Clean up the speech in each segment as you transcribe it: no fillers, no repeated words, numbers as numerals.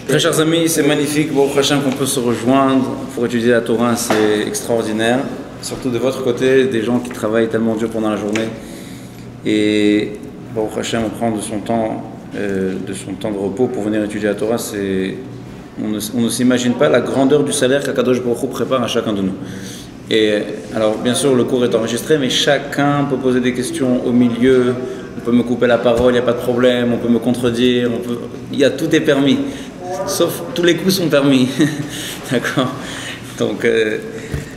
Très chers amis, c'est magnifique, Baruch Hashem, qu'on peut se rejoindre pour étudier la Torah, c'est extraordinaire. Surtout de votre côté, des gens qui travaillent tellement dur pendant la journée. Et Baruch Hashem, on prend de son temps de repos pour venir étudier la Torah. On ne s'imagine pas la grandeur du salaire qu'Akadosh Baruch Hu prépare à chacun de nous. Et alors, bien sûr, le cours est enregistré, mais chacun peut poser des questions au milieu. On peut me couper la parole, il n'y a pas de problème. On peut me contredire. Tout est permis. Sauf tous les coups sont permis. D'accord. Donc,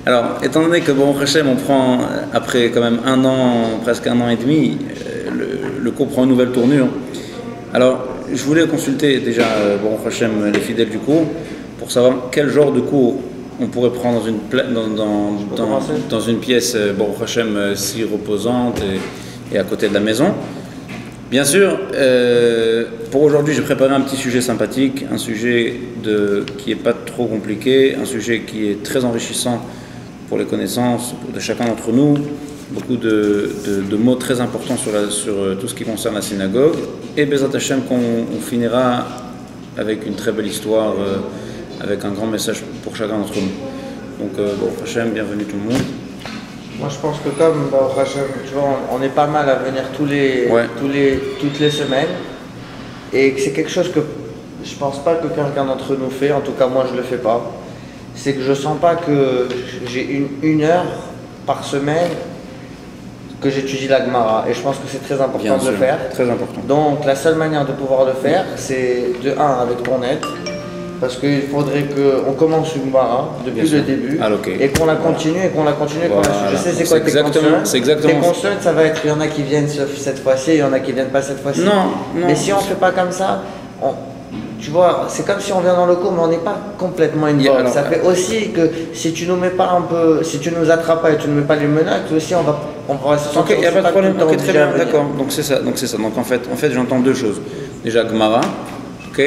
alors, étant donné que Baruch Hashem, on prend, après quand même un an, presque un an et demi, le cours prend une nouvelle tournure. Alors, je voulais consulter déjà Baruch Hashem, les fidèles du cours, pour savoir quel genre de cours on pourrait prendre dans une pièce Baruch Hashem si reposante et à côté de la maison. Bien sûr, pour aujourd'hui, j'ai préparé un petit sujet sympathique, un sujet qui n'est pas trop compliqué, un sujet qui est très enrichissant pour les connaissances de chacun d'entre nous, beaucoup de mots très importants sur tout ce qui concerne la synagogue, et Bezrat Hashem qu'on finira avec une très belle histoire, avec un grand message pour chacun d'entre nous. Donc, Baruch Hashem, bienvenue tout le monde. Moi je pense que comme Baruch Hashem, tu vois, on est pas mal à venir toutes les semaines, et que c'est quelque chose que je pense pas que quelqu'un d'entre nous fait, en tout cas moi je le fais pas, c'est que je sens pas que j'ai une heure par semaine que j'étudie la Gemara, et je pense que c'est très important de le faire. Très important. Donc la seule manière de pouvoir le faire, c'est de avec ton aide, parce qu'il faudrait qu'on commence une Gemara depuis le début, et qu'on la continue, Je sais c'est quoi tes consonnes. C'est exactement. Tes consonnes, ça va être, il y en a qui viennent cette fois-ci, il y en a qui viennent pas cette fois-ci. Non. Mais si on fait pas comme ça, tu vois, c'est comme si on vient dans le cours, mais on n'est pas complètement involved. Ça fait aussi que si tu nous mets pas un peu, si tu nous attrapes pas et tu ne mets pas les menottes, aussi on va se sentir. Ok, il n'y a pas de problème. Ok, très bien, d'accord. Donc c'est ça. Donc en fait, j'entends deux choses. Déjà Gemara, ok.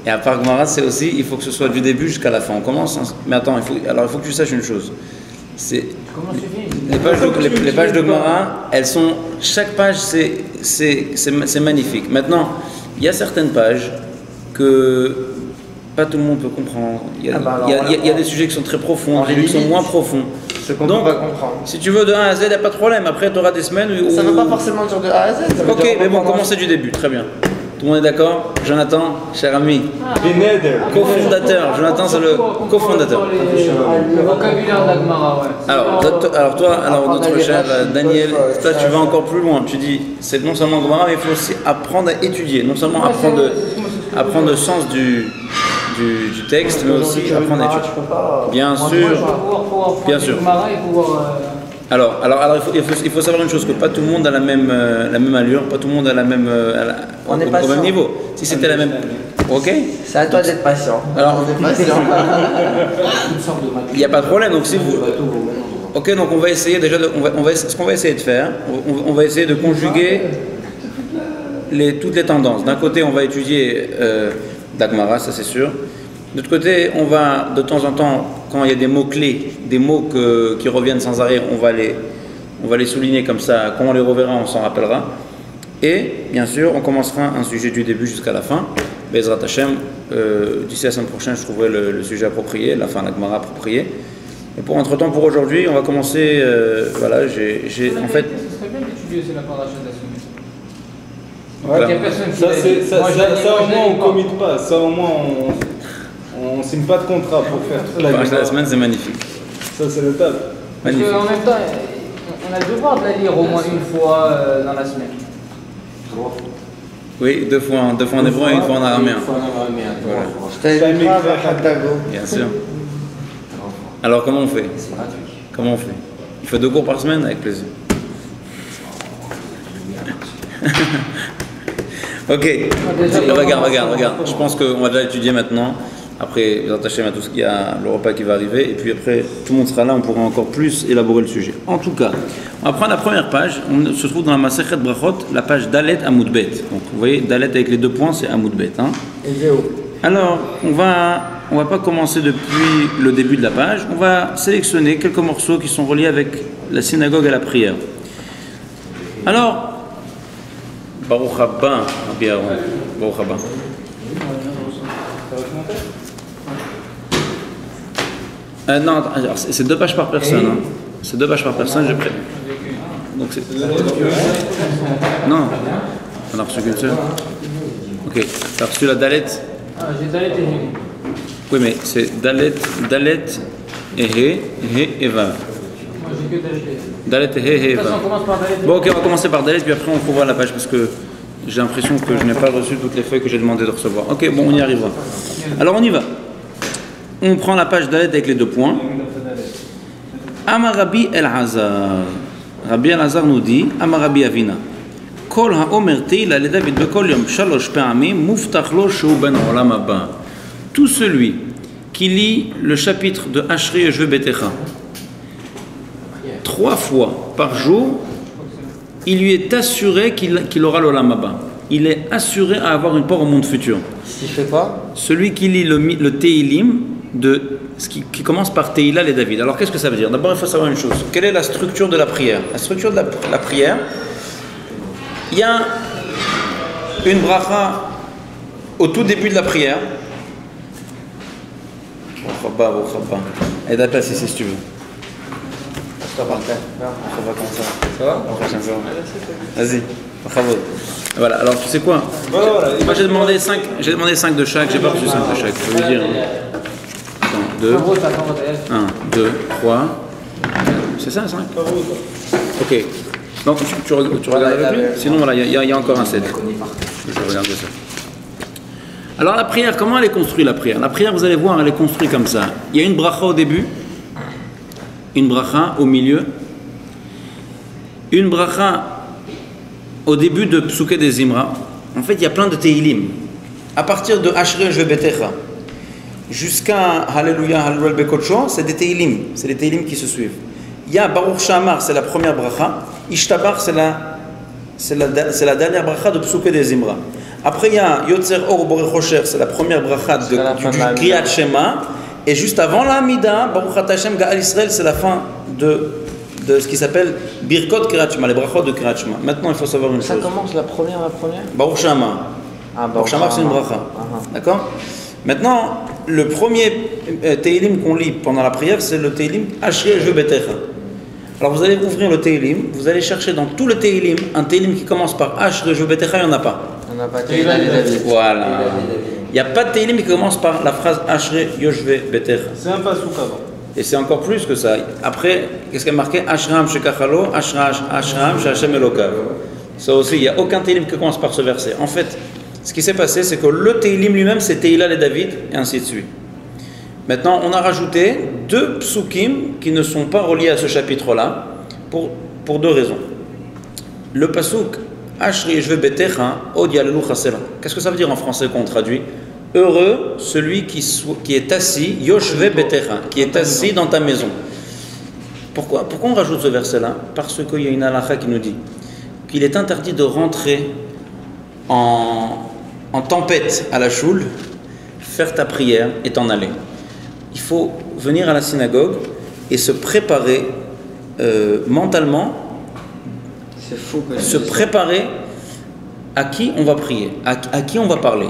Et à part Gemara, c'est aussi, il faut que ce soit du début jusqu'à la fin. On commence. Mais attends, il faut que tu saches une chose. Les pages de Gemara, chaque page, c'est magnifique. Maintenant, il y a certaines pages que pas tout le monde peut comprendre. Il y a des sujets qui sont très profonds, des qui sont moins profonds. Donc, si tu veux de A à Z, il n'y a pas de problème. Après, tu auras des semaines où... Ça ne veut pas forcément dire de A à Z. Ok, mais bon, commencez du début, très bien. Tout le monde est d'accord? Jonathan, cher ami, cofondateur. Jonathan, c'est le cofondateur. Le vocabulaire de la Gemara, ouais. Alors notre cher Daniel, toi tu vas encore plus loin. Tu dis, c'est non seulement Gemara, mais il faut aussi apprendre à étudier. Non seulement apprendre le sens du texte, mais aussi apprendre à étudier. Bien sûr. Alors il faut savoir une chose, que pas tout le monde a la même allure, pas tout le monde a la même au même niveau. Si c'était la même, ok. C'est à toi d'être patient. Alors, il n'y a pas de problème. Donc si vous, ok, donc on va essayer déjà ce qu'on va essayer de faire, on va essayer de conjuguer toutes les tendances. D'un côté, on va étudier Dagmara, ça c'est sûr. De l'autre côté, on va de temps en temps, quand il y a des mots clés, des mots qui reviennent sans arrêt, on va les souligner comme ça. Quand on les reverra, on s'en rappellera. Et bien sûr, on commencera un sujet du début jusqu'à la fin. Bezrat Hashem, d'ici la semaine prochaine, je trouverai le sujet approprié, la fin, la Gemara appropriée. Et entre-temps, pour aujourd'hui, on va commencer. Voilà, j'ai en fait. Ce serait bien d'étudier aussi la paracha de la semaine. Ouais, il y a personne qui ça au moins on ne commit pas, ça au moins on ne signe pas de contrat pour faire toute la Paracha de la semaine, c'est magnifique. Ça c'est le top. Parce qu'en même temps, on a le devoir de la lire au moins une fois dans la semaine. Oui, deux fois en hébreu et une fois en araméen. Bien sûr. Alors comment on fait? Comment on fait? Il faut 2 cours par semaine, avec plaisir. Ok, regarde. Je pense qu'on va déjà étudier maintenant. Après, vous attachez à tout ce qu'il y a, le repas qui va arriver. Et puis après, tout le monde sera là, on pourra encore plus élaborer le sujet. En tout cas, on va prendre la première page. On se trouve dans la Masechet Brachot, la page Dalet Amoudbet. Donc vous voyez, Dalet avec les 2 points, c'est Amoudbet. Hein. Alors, on va pas commencer depuis le début de la page. On va sélectionner quelques morceaux qui sont reliés avec la synagogue et la prière. Alors, Baruch Haba, Rabbi Aaron. Baruch Haba. Non, c'est 2 pages par personne. Hein. C'est 2 pages par personne, j'ai pris. Donc c'est. Non, on a reçu qu'une seule. Ok, tu as reçu la Dalet. Ah, j'ai Dalet et He. Oui, mais c'est Dalet et He et Vav. Moi j'ai que Dalet et He. Dalet et He et De toute façon, Vav. on commence par Dalet et He. Bon, ok, on va commencer par Dalet, puis après on trouvera la page parce que j'ai l'impression que je n'ai pas reçu toutes les feuilles que j'ai demandé de recevoir. Ok, bon, on y arrivera. Alors on y va. On prend la page Dalet avec les 2 points. Amar Rabbi El-Hazar. Rabbi El-Hazar nous dit, Amar Rabbi Avina. Kol ha'omer teila le David bekol yom shalosh pe'amim muftach lo shehu ben olam haba. Tout celui qui lit le chapitre de Ashrei Yoshvei Betecha 3 fois par jour, il lui est assuré qu'il aura l'olam haba. Il est assuré à avoir une part au monde futur. S'il fait quoi? Celui qui lit le Teilim qui commence par Teila les David. Alors qu'est-ce que ça veut dire? D'abord il faut savoir une chose. Quelle est la structure de la prière? La structure de la prière, il y a une bracha au tout début de la prière. Aide à placer si tu veux. Ça va comme ça. Ça va? Vas-y. Voilà, alors tu sais quoi? Moi j'ai demandé 5 de chaque, j'ai pas reçu 5 de chaque, je peux vous dire. 2, 1, 2, 3, c'est ça 5? Ok, donc tu regardes avec lui? Sinon voilà, il y a encore un 7. Je regarde ça. Alors la prière, comment elle est construite la prière? La prière, vous allez voir, elle est construite comme ça. Il y a une bracha au début, une bracha au milieu, une bracha au début de Psuké des Zimra. En fait, il y a plein de Teilim. À partir de Ashrei Yoshvei Betecha jusqu'à Hallelujah, Hallelujah Bekodsho, c'est des Teilim. C'est les Teilim qui se suivent. Il y a Baruch Shamar, c'est la première bracha. Ishtabar, c'est la dernière bracha de Psuké des Zimra. Après, il y a Yotzer Or Borech Osher, c'est la première bracha du Kriyat Shema. Et juste avant la Amida, Baruch Ata Hashem Ga'al Israël, c'est la fin de ce qui s'appelle Birkot Kriyat Shema, les brachot de Kriyat Shema. Maintenant, il faut savoir une chose. Ça commence la première? Baruch Shamar. Baruch Shamar, c'est une bracha. D'accord? Maintenant, le premier Teilim qu'on lit pendant la prière, c'est le Teilim Ashrei Yoshvei Betecha. Alors vous allez ouvrir le Teilim, vous allez chercher dans tout le Teilim, un Teilim qui commence par Ashrei Yoshvei Betecha, il n'y en a pas. On n'a pas Teila les David. Voilà. Il n'y a pas de Teilim qui commence par la phrase Ashrei Yoshvei Betecha. C'est un pasouk avant. Et c'est encore plus que ça. Après, qu'est-ce qui est marqué? Ashram Shekachalo, Ashram Shehashem Elokav. Ça aussi, il n'y a aucun Teilim qui commence par ce verset. En fait, ce qui s'est passé, c'est que le Teilim lui-même, c'est Teila les David, et ainsi de suite. Maintenant, on a rajouté 2 psukim qui ne sont pas reliés à ce chapitre-là, pour 2 raisons. Le pasuk Ashrei Yoshvei Betecha Od Yalelu Chasera. Qu'est-ce que ça veut dire en français qu'on traduit? Heureux celui qui est assis, Yoshvei Betecha, qui est assis dans ta maison. Pourquoi on rajoute ce verset-là? Parce qu'il y a une halakha qui nous dit qu'il est interdit de rentrer en tempête à la choule, faire ta prière et t'en aller. Il faut venir à la synagogue et se préparer mentalement, c'est fou que se préparer à qui on va prier, à qui on va parler.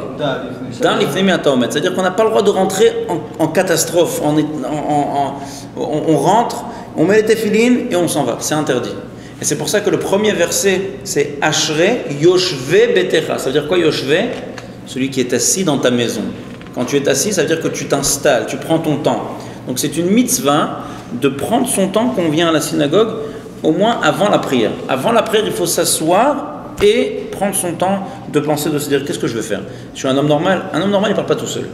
Dans l'ifnemi ataomet, c'est-à-dire qu'on n'a pas le droit de rentrer en catastrophe. On rentre, on met les téphilines et on s'en va. C'est interdit. Et c'est pour ça que le premier verset, c'est Ashrei Yoshvei Betecha. Ça veut dire quoi Yoshvei? Celui qui est assis dans ta maison. Quand tu es assis, ça veut dire que tu t'installes, tu prends ton temps. Donc c'est une mitzvah de prendre son temps quand on vient à la synagogue, au moins avant la prière. Avant la prière, il faut s'asseoir et prendre son temps de penser, de se dire qu'est-ce que je veux faire. Je suis un homme normal. Un homme normal, il ne parle pas tout seul.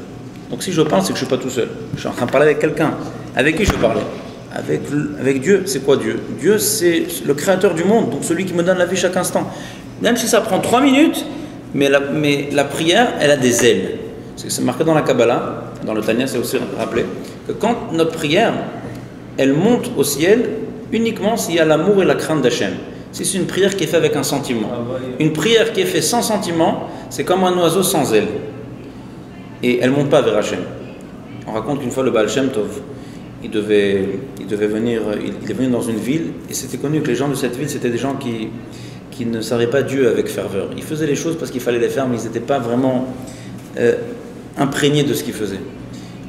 Donc si je parle, c'est que je ne suis pas tout seul. Je suis en train de parler avec quelqu'un. Avec qui je veux parler? Avec Dieu. C'est quoi Dieu? Dieu, c'est le créateur du monde, donc celui qui me donne la vie chaque instant. Même si ça prend 3 minutes, mais la prière, elle a des ailes. C'est marqué dans la Kabbalah, dans le Tanya, c'est aussi rappelé, que quand notre prière, elle monte au ciel, uniquement s'il y a l'amour et la crainte d'Hachem. Si c'est une prière qui est faite avec un sentiment. Une prière qui est faite sans sentiment, c'est comme un oiseau sans ailes. Et elle ne monte pas vers Hachem. On raconte qu'une fois le Baal Shem Tov, il devait venir, il est venu dans une ville, et c'était connu que les gens de cette ville, c'était des gens qui ne servaient pas Dieu avec ferveur. Ils faisaient les choses parce qu'il fallait les faire, mais ils n'étaient pas vraiment imprégné de ce qu'il faisait.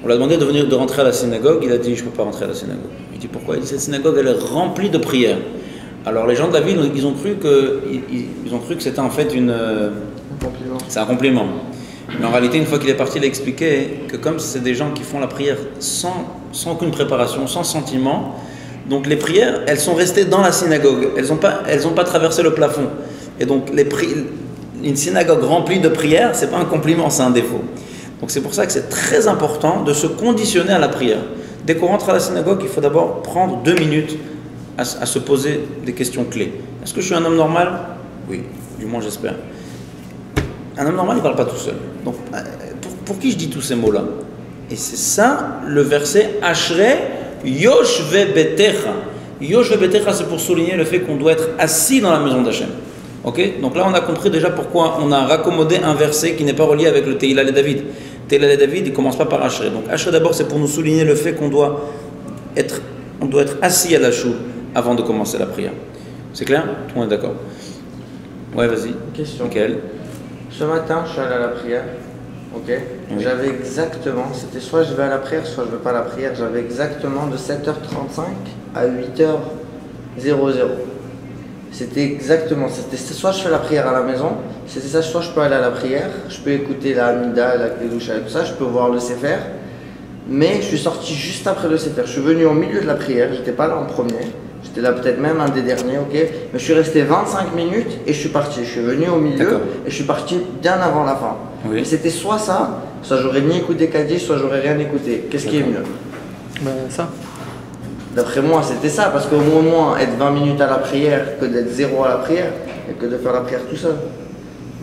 On lui a demandé de rentrer à la synagogue, il a dit je ne peux pas rentrer à la synagogue. Il dit pourquoi? Il dit cette synagogue elle est remplie de prières. Alors les gens de la ville, ils ont cru que c'était en fait c'est un compliment. Mais en réalité, une fois qu'il est parti, il a expliqué que comme c'est des gens qui font la prière sans aucune préparation, sans sentiment, donc les prières, elles sont restées dans la synagogue, elles n'ont pas traversé le plafond. Et donc une synagogue remplie de prières, c'est pas un compliment, c'est un défaut. Donc c'est pour ça que c'est très important de se conditionner à la prière. Dès qu'on rentre à la synagogue, il faut d'abord prendre 2 minutes à se poser des questions clés. Est-ce que je suis un homme normal? Oui, du moins j'espère. Un homme normal, il ne parle pas tout seul. Donc, pour qui je dis tous ces mots-là? Et c'est ça, le verset Ashrei Yoshve Betecha. Yoshve Betecha, c'est pour souligner le fait qu'on doit être assis dans la maison d'Hachem. Ok? Donc là, on a compris déjà pourquoi on a raccommodé un verset qui n'est pas relié avec le Tehillah et David. Tehillah et David, il ne commence pas par Ashrei. Donc Ashrei d'abord, c'est pour nous souligner le fait qu'on doit être assis à la choule avant de commencer la prière. C'est clair? Tout le monde est d'accord? Ouais, vas-y. Question. Nickel. Ce matin, je suis allé à la prière, ok? Oui. J'avais exactement, c'était soit je vais à la prière, soit je ne vais pas à la prière, j'avais exactement de 7h35 à 8h00. C'était exactement, c'était soit je fais la prière à la maison, c'était ça, soit je peux aller à la prière, je peux écouter la Hamida, la Kedusha et tout ça, je peux voir le Sefer, mais je suis sorti juste après le Sefer. Je suis venu au milieu de la prière, j'étais pas là en premier. J'étais là peut-être même un des derniers, ok? Mais je suis resté 25 minutes et je suis parti. Je suis venu au milieu et je suis parti bien avant la fin. Oui. Et c'était soit ça, soit j'aurais ni écouté Kaddish, soit j'aurais rien écouté. Qu'est-ce qui est mieux? Ça. D'après moi, c'était ça, parce qu'au moins être 20 minutes à la prière que d'être 0 à la prière et que de faire la prière tout seul.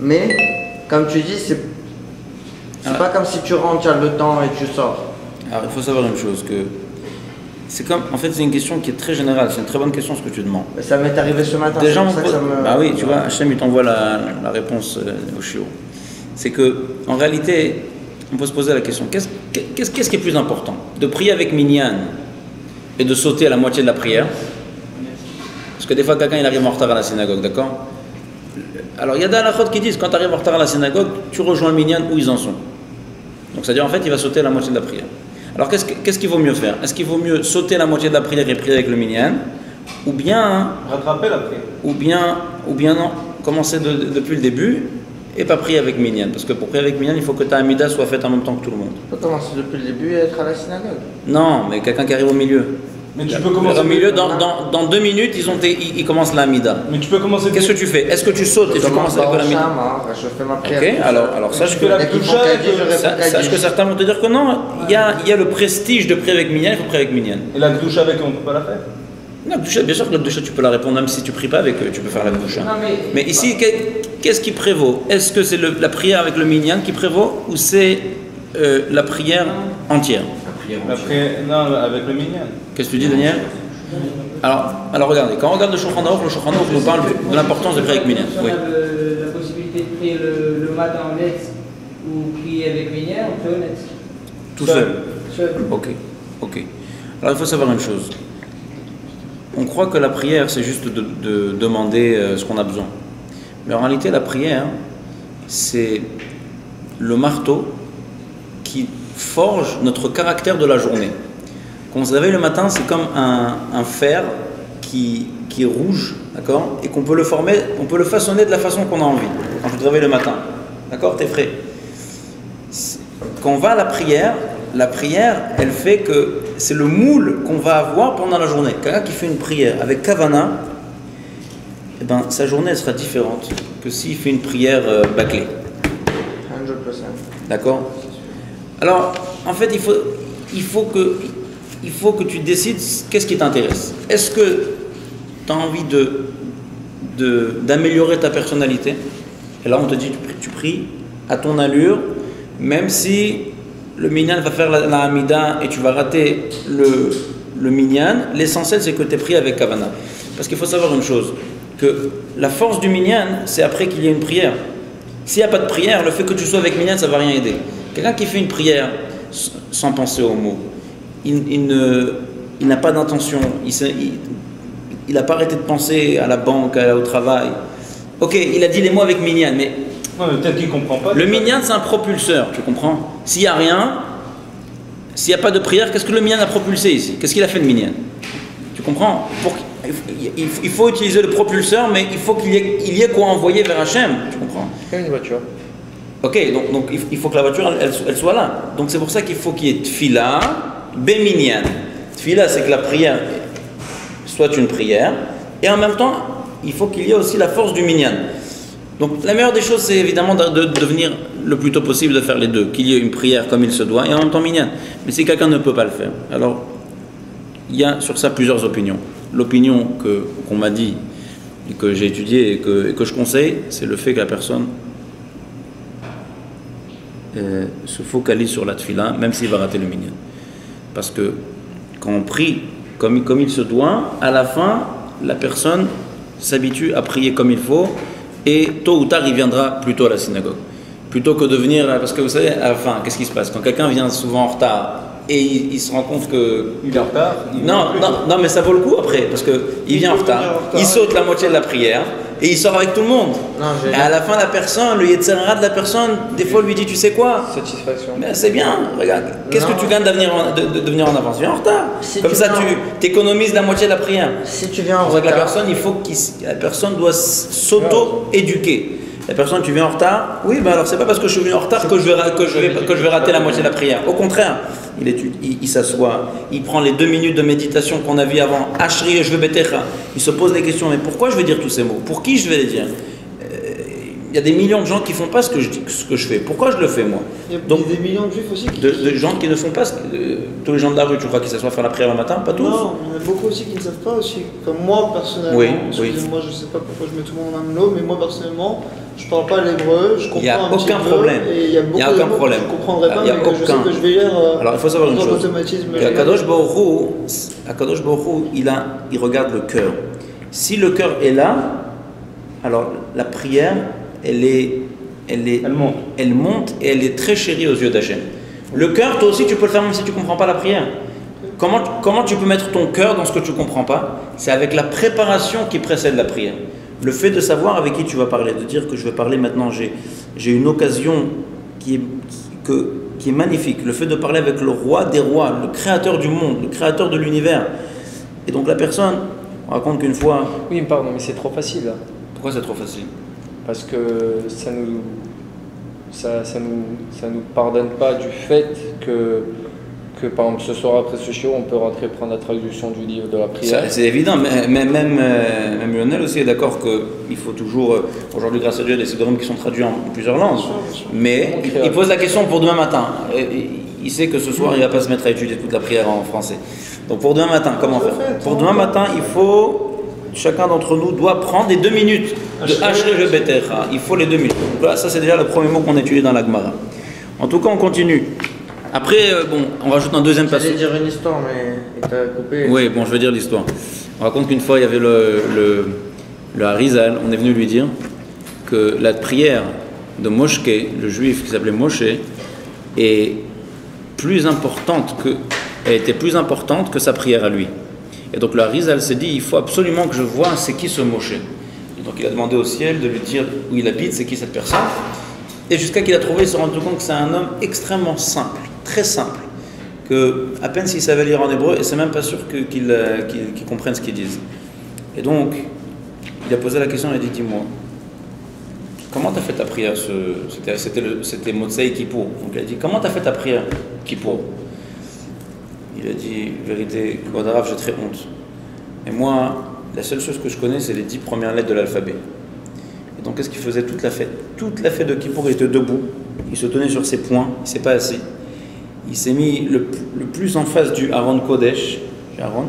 Mais, comme tu dis, c'est pas comme si tu rentres, tu as le temps et tu sors. Alors il faut savoir une chose, que c'est comme, en fait c'est une question qui est très générale, c'est une très bonne question ce que tu demandes. Mais ça m'est arrivé ce matin. Des gens ça que ça me... Bah oui, tu vois, Hachem il t'envoie la réponse au chiot. C'est que, en réalité, on peut se poser la question, qu'est-ce qui est plus important? De prier avec Minyan et de sauter à la moitié de la prière? Parce que des fois quelqu'un il arrive en retard à la synagogue, d'accord? Alors il y a des halakhot qui disent, quand tu arrives en retard à la synagogue, tu rejoins le Minyan où ils en sont. Donc c'est-à-dire en fait il va sauter à la moitié de la prière. Alors qu'est-ce qu'il vaut mieux faire? Est-ce qu'il vaut mieux sauter la moitié de la prière et prier avec le minyan, ou bien rattraper la prière, ou bien non, commencer depuis le début et pas prier avec minyan? Parce que pour prier avec minyan, il faut que ta amida soit faite en même temps que tout le monde. Tu peux commencer depuis le début et être à la synagogue. Non, mais quelqu'un qui arrive au milieu. Mais tu peux commencer au milieu, dans 2 minutes, ils commencent la amida. Mais tu peux commencer. Qu'est-ce que tu fais? Est-ce que tu sautes et tu commences avec l'amida? Je fais ma prière. Ok, alors sache que certains vont te dire que non, il y a le prestige de prier avec minyan, il faut prier avec minyan. Et la Kedusha avec eux, on ne peut pas la faire? La Kedusha, bien sûr que la Kedusha, tu peux la répondre même si tu ne pries pas avec eux, tu peux faire la Kedusha. Mais ici, qu'est-ce qui prévaut? Est-ce que c'est la prière avec le minyan qui prévaut ou c'est la prière entière? La prière, non, avec le minyan. Qu'est-ce que tu dis, Daniel? Alors regardez, quand on regarde le Shulchan Aruch nous parle de l'importance de prier avec minyan. Oui. La possibilité de prier le matin en lettres ou prier avec minyan, on peut en lettres. Tout seul. Ok. Alors il faut savoir une chose. On croit que la prière, c'est juste de demander ce qu'on a besoin. Mais en réalité, la prière, c'est le marteau qui forge notre caractère de la journée. Quand on se réveille le matin, c'est comme un fer qui est rouge, d'accord, et qu'on peut le former, on peut le façonner de la façon qu'on a envie. Quand je te réveille le matin, d'accord, t'es frais. Quand on va à la prière, elle fait que c'est le moule qu'on va avoir pendant la journée. Quelqu'un qui fait une prière avec kavana, eh ben, sa journée elle sera différente que s'il fait une prière bâclée. 100%. D'accord? Alors, en fait, il faut que tu décides qu'est-ce qui t'intéresse. Est-ce que tu as envie d'améliorer ta personnalité? Et là, on te dit, tu pries à ton allure, même si le minyan va faire la hamida et tu vas rater le minyan, l'essentiel, c'est que tu es pris avec kavana. Parce qu'il faut savoir une chose, que la force du minyan, c'est après qu'il y ait une prière. S'il n'y a pas de prière, le fait que tu sois avec minyan, ça ne va rien aider. Quelqu'un qui fait une prière sans penser aux mots, il n'a pas d'intention, il n'a pas arrêté de penser à la banque, au travail. Ok, il a dit les mots avec minyan, mais Non, mais peut-être qu'il comprend pas. Le minyan, c'est un propulseur, tu comprends? S'il n'y a rien, s'il n'y a pas de prière, qu'est-ce que le minyan a propulsé ici? Qu'est-ce qu'il a fait le minyan? Tu comprends? Il faut utiliser le propulseur, mais il faut qu'il y ait quoi envoyer vers Hachem, tu comprends? Comme une voiture. Ok, donc il faut que la voiture elle soit là. Donc c'est pour ça qu'il faut qu'il y ait tfila, beminyan. Tfila, c'est que la prière soit une prière, et en même temps, il faut qu'il y ait aussi la force du minyan. Donc la meilleure des choses, c'est évidemment de devenir le plus tôt possible de faire les deux, qu'il y ait une prière comme il se doit, et en même temps minyan. Mais si quelqu'un ne peut pas le faire, alors il y a sur ça plusieurs opinions. L'opinion qu'on m'a dit, et que j'ai étudiée et que je conseille, c'est le fait que la personne se focalise sur la tfila, même s'il va rater le minyan. Parce que quand on prie comme il se doit, à la fin, la personne s'habitue à prier comme il faut, et tôt ou tard, il viendra plutôt à la synagogue. Plutôt que de venir, parce que vous savez, à la fin, qu'est-ce qui se passe? Quand quelqu'un vient souvent en retard, et il se rend compte que... Il est en retard. Non, mais ça vaut le coup après, parce qu'il vient en retard, il saute la moitié de la prière, et il sort avec tout le monde. Et à la fin, la personne, le Yetzer Hara de la personne, des fois lui dit, tu sais quoi? Satisfaction. Mais c'est bien, regarde, qu'est-ce que tu gagnes de venir en avance? Viens en retard. Si comme ça, tu économises la moitié de la prière. Si tu viens en retard, la personne doit s'auto-éduquer. La personne, tu viens en retard, oui, ben alors c'est pas parce que je suis venu en retard que je vais rater la moitié de la prière. Au contraire, il s'assoit, il prend les 2 minutes de méditation qu'on a vu avant, Ashri je veux betecha. Il se pose les questions, mais pourquoi je vais dire tous ces mots? Pour qui je vais les dire? Il y a des millions de gens qui ne font pas ce que je fais. Pourquoi je le fais moi? Il y a des millions de juifs aussi de gens qui ne font pas tous les gens de la rue, tu crois qu'ils s'assoient faire la prière le matin? Pas tous. Non, il y en a beaucoup aussi qui ne savent pas aussi. Comme moi personnellement, oui. Moi je ne sais pas pourquoi je mets tout le monde dans le même lot, mais moi personnellement, je ne parle pas l'hébreu, je comprends un petit peu. Il n'y a aucun problème. Je ne comprendrai pas, mais je sais que je vais lire. Alors il faut savoir une chose. Akadosh Baruch Hu, il regarde le cœur. Si le cœur est là, alors la prière, elle monte et elle est très chérie aux yeux d'Hachem. Le cœur, toi aussi, tu peux le faire même si tu ne comprends pas la prière. Comment tu peux mettre ton cœur dans ce que tu ne comprends pas? C'est avec la préparation qui précède la prière. Le fait de savoir avec qui tu vas parler, de dire que je vais parler maintenant, j'ai une occasion qui est magnifique. Le fait de parler avec le roi des rois, le créateur du monde, le créateur de l'univers. Et donc la personne, on raconte qu'une fois... Oui, pardon, mais c'est trop facile. Là. Pourquoi c'est trop facile? Parce que ça nous pardonne pas du fait que par exemple ce soir après ce show on peut rentrer prendre la traduction du livre de la prière. C'est évident, mais même Lionel aussi est d'accord qu'il faut toujours, aujourd'hui grâce à Dieu, il y a des sidéromes qui sont traduits en plusieurs langues, mais il pose la question pour demain matin. Il sait que ce soir il ne va pas se mettre à étudier toute la prière en français. Donc pour demain matin, comment faire? Pour demain matin, chacun d'entre nous doit prendre les 2 minutes de Ashri Betecha. Il faut les 2 minutes. Donc là, ça c'est déjà le premier mot qu'on étudie dans la Gemara. En tout cas, on continue. Après, on rajoute un deuxième passage. Je vais dire une histoire, mais il t'a coupé. Oui, je vais dire l'histoire. On raconte qu'une fois, il y avait le Harizal. On est venu lui dire que la prière de Moshke, le juif qui s'appelait Moshe, est plus importante elle était plus importante que sa prière à lui. Et donc le Harizal s'est dit, il faut absolument que je vois c'est qui ce Moshe. Et donc il a demandé au ciel de lui dire où il habite, c'est qui cette personne. Et jusqu'à qu'il a trouvé, il s'est rendu compte que c'est un homme extrêmement simple, très simple, que à peine s'il savait lire en hébreu, et c'est même pas sûr qu'il comprenne ce qu'ils disent. Et donc, il a posé la question, il a dit, dis-moi, comment tu as fait ta prière? C'était Motsei Kippour. Donc il a dit, comment tu as fait ta prière Kippour? Il a dit, vérité, Kodarav, j'ai très honte. Et moi, la seule chose que je connais, c'est les 10 premières lettres de l'alphabet. Et donc, qu'est-ce qu'il faisait toute la fête? Toute la fête de Kippour, il était debout, il se tenait sur ses poings, il ne s'est pas assis. Il s'est mis le plus en face du Aaron Kodesh, Aaron,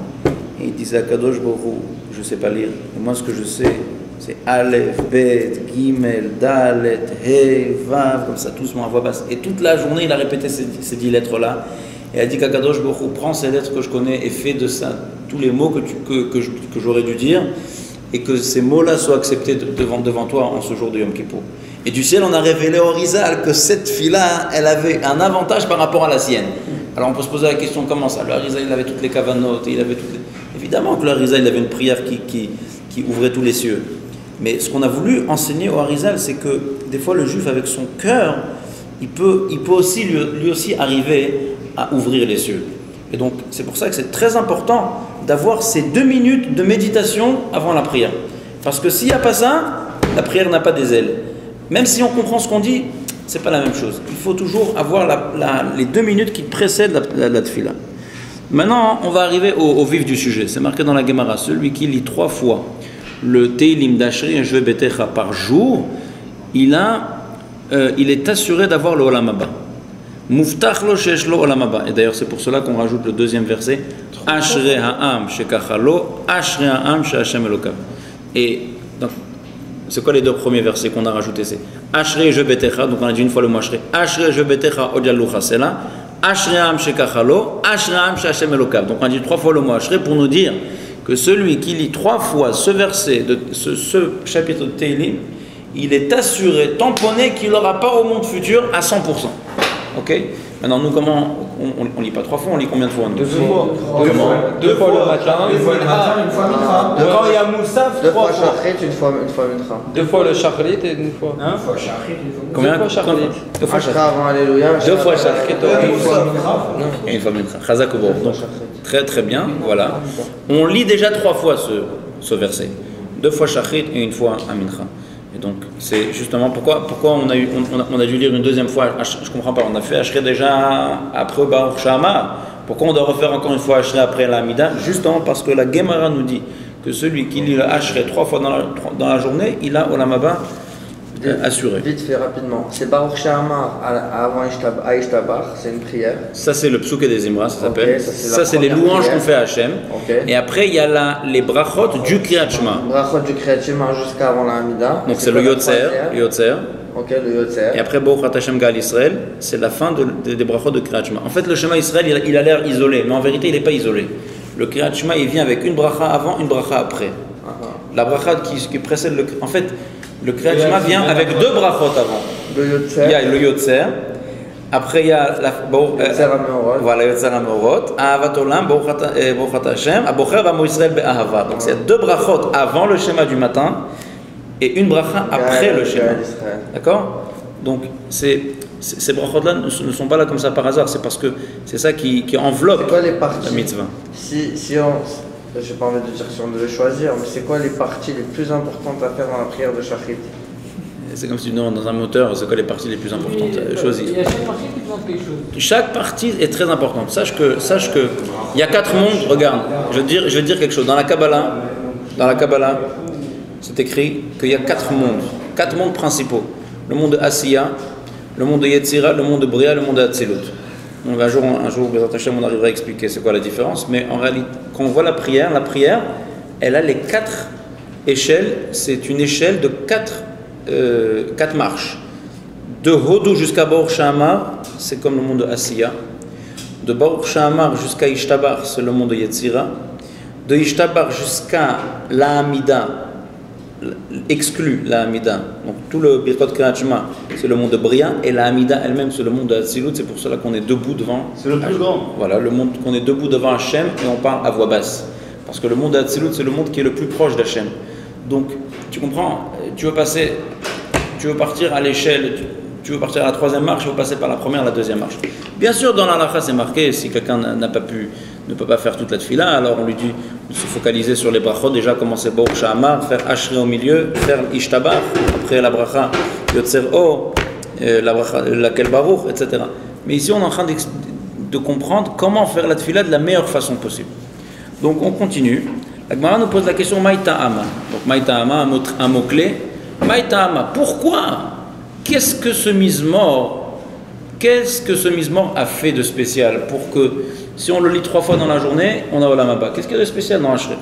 et il disait à Kadosh Baruch Hu, je ne sais pas lire. Et moi, ce que je sais, c'est Aleph, Bet, Gimel, Dalet, He, Vav, comme ça, tous à voix basse. Et toute la journée, il a répété ces 10 lettres-là. Et il a dit qu'Akadosh Baruch Hu prend ces lettres que je connais et fait de ça tous les mots que j'aurais dû dire, et que ces mots-là soient acceptés devant toi en ce jour de Yom Kippour. Et du ciel, on a révélé au Harizal que cette fille-là, elle avait un avantage par rapport à la sienne. Alors on peut se poser la question, comment ça? Le Harizal, il avait toutes les kavanotes, Évidemment que le Harizal, il avait une prière qui ouvrait tous les cieux. Mais ce qu'on a voulu enseigner au Harizal, c'est que des fois le juif avec son cœur, il peut aussi lui aussi arriver à ouvrir les yeux. Et donc c'est pour ça que c'est très important d'avoir ces 2 minutes de méditation avant la prière. Parce que s'il n'y a pas ça, la prière n'a pas des ailes. Même si on comprend ce qu'on dit, c'est pas la même chose. Il faut toujours avoir les 2 minutes qui précèdent la tefila. Maintenant, on va arriver au vif du sujet. C'est marqué dans la Gemara. Celui qui lit 3 fois le Teilim d'Ashri et Jve Betecha par jour, il est assuré d'avoir le Olam Haba. Muftach lo shesh lo Olam Haba. Et d'ailleurs, c'est pour cela qu'on rajoute le 2e verset. Ashri ha'am shekachalo, Ashri ha'am she'Hashem Elokav. Et donc, c'est quoi les 2 premiers versets qu'on a rajoutés? C'est Ashri Jve Betecha, donc on a dit une fois le mot Ashri. Ashri Jve Betecha odialu chasela. Ashri ha'am shekachalo, Ashri ha'am she'Hashem Elokav. Donc on a dit 3 fois le mot Ashri pour nous dire que celui qui lit 3 fois ce verset, ce chapitre de Teilim, il est assuré, tamponné qu'il n'aura pas au monde futur à 100%. Ok? Maintenant, nous, comment on lit pas 3 fois, on lit combien de fois? 2 fois. 2 fois le matin. 2 fois le matin, une fois Mitra. Quand il y a Moussaf, 2 fois Shachrit, une fois Mitra. 2 fois le Shachrit et une fois. Une fois Shachrit, Combien? 2 fois Shachrit. 2 fois Shachrit. avant Alléluia. 2 fois Shachrit. une fois Mitra. Et une fois Mitra. Chazak ou donc très très bien, voilà. On lit déjà 3 fois ce verset. 2 fois Shachrit et une fois Amincha. Et donc, c'est justement pourquoi on a dû lire une 2e fois. Je comprends pas, on a fait Ashri déjà après Baruch She'amar. Pourquoi on doit refaire encore une fois Ashri après l'Amida? Justement parce que la Gemara nous dit que celui qui lit le Ashri 3 fois dans la journée, il a Olam Haba assuré. Vite fait, rapidement. C'est Baruch She'amar avant Ishtabach, c'est une prière. Ça, c'est le Psuké des Imra, ça s'appelle. Okay, ça, c'est les louanges qu'on fait à Hachem. Okay. Et après, il y a les brachot du Kriyat Shema. Brachot du Kriyat Shema jusqu'avant la Hamida. Donc, c'est le Yotzer. Ok, le Yotzer. Et après, Baruch Hashem Gal Israël, c'est la fin des brachot de Kriyat Shema. En fait, le Shema Israël, il a l'air isolé, mais en vérité, il n'est pas isolé. Le Kriyat Shema, il vient avec une bracha avant, une bracha après. La bracha qui précède le. En fait, le Kriyat Shema vient avec 2 brachot avant. Le Yotzer. Il y a le Yotzer. Après, il y a la Yotzer HaMeorot. Voilà, Yotzer HaMeorot. Ahavat Olam, Baruch Hashem, Abocher Bamo Israël Be'ahava. Donc, c'est 2 brachot avant le Shema du matin et une bracha après le Shema. D'accord? Donc, ces brachot-là ne sont pas là comme ça par hasard. C'est parce que c'est ça qui enveloppe la mitzvah. Si on. Je n'ai pas envie de dire si on devait choisir, mais c'est quoi les parties les plus importantes à faire dans la prière de Shachrit? C'est comme si dans un moteur, c'est quoi les parties les plus importantes? Choisir. Il y a chaque partie qui demande quelque chose. Chaque partie est très importante. Sache que il y a 4 mondes. Regarde, je vais dire quelque chose. Dans la Kabbalah, c'est écrit qu'il y a 4 mondes principaux. Le monde de Asiya, le monde de Yetzira, le monde de Bria, le monde de Hatzilut. Donc un jour, Bezrat Hashem, on arrivera à expliquer c'est quoi la différence. Mais en réalité, quand on voit la prière, elle a les 4 échelles. C'est une échelle de 4 marches. De Hodou jusqu'à Baruch She'amar, c'est comme le monde de Asiya. De Baruch She'amar jusqu'à Ishtabar, c'est le monde de Yetzira. De Ishtabar jusqu'à la Hamida, exclut la Hamida. Donc tout le Birkot Kriyat Shema, c'est le monde de Bria, et la Hamida elle-même, c'est le monde de Hatzilut. C'est pour cela qu'on est debout devant. C'est le plus grand. Voilà, le monde qu'on est debout devant Hachem et on parle à voix basse. Parce que le monde de Hatzilut, c'est le monde qui est le plus proche d'Hachem. Donc, tu comprends, tu veux partir à l'échelle, tu veux partir à la 3e marche, il faut passer par la première, la 2e marche. Bien sûr, dans l'halakha, c'est marqué, si quelqu'un ne peut pas faire toute la tefila, alors on lui dit de se focaliser sur les brachot, déjà commencer Baruch She'amar, faire Ashri au milieu, faire Ishtabar, après la bracha Yotzer O, la bracha laquelle Baruch, etc. Mais ici, on est en train de comprendre comment faire la tefila de la meilleure façon possible. Donc, on continue. La Gemara nous pose la question Maïta'ama. Donc, Maïta'ama, un mot-clé. Maïta'ama, pourquoi? Qu'est-ce que ce mizmor a fait de spécial pour que, si on le lit 3 fois dans la journée, on a Olam Haba? Qu'est-ce qu'il y a de spécial dans Ashri?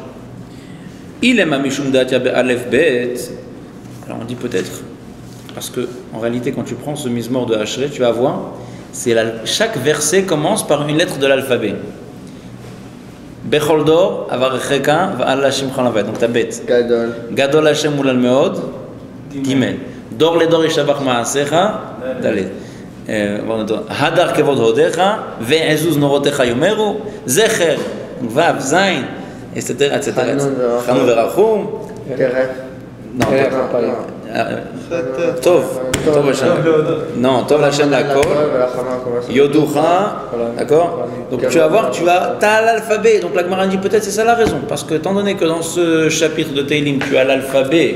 Il est Mamishum Datia Be'alef Bet. Alors on dit peut-être, parce que en réalité, quand tu prends ce mizmor de Ashri, tu vas voir, chaque verset commence par une lettre de l'alphabet. Becholdor, Avarecheka, Va'al Hashem Chalavet. Donc ta bête. Gadol Hashem Ulal Meod, Gimel. Dor le dor Yishabach Ma'asecha, Dalet. Hadar Kevod Hodecha, Ve'ezuz Norotecha Yomeru, Zecher, Vav, Zain, etc. Chanu Verachum. Non, Elle est préparée. Tov Hashem. Non, Tov Hashem la Kol. Yoducha, d'accord. Donc tu vas voir, t'as l'alphabet. Donc la Gemara dit peut-être c'est ça la raison, parce que étant donné que dans ce chapitre de Teilim tu as l'alphabet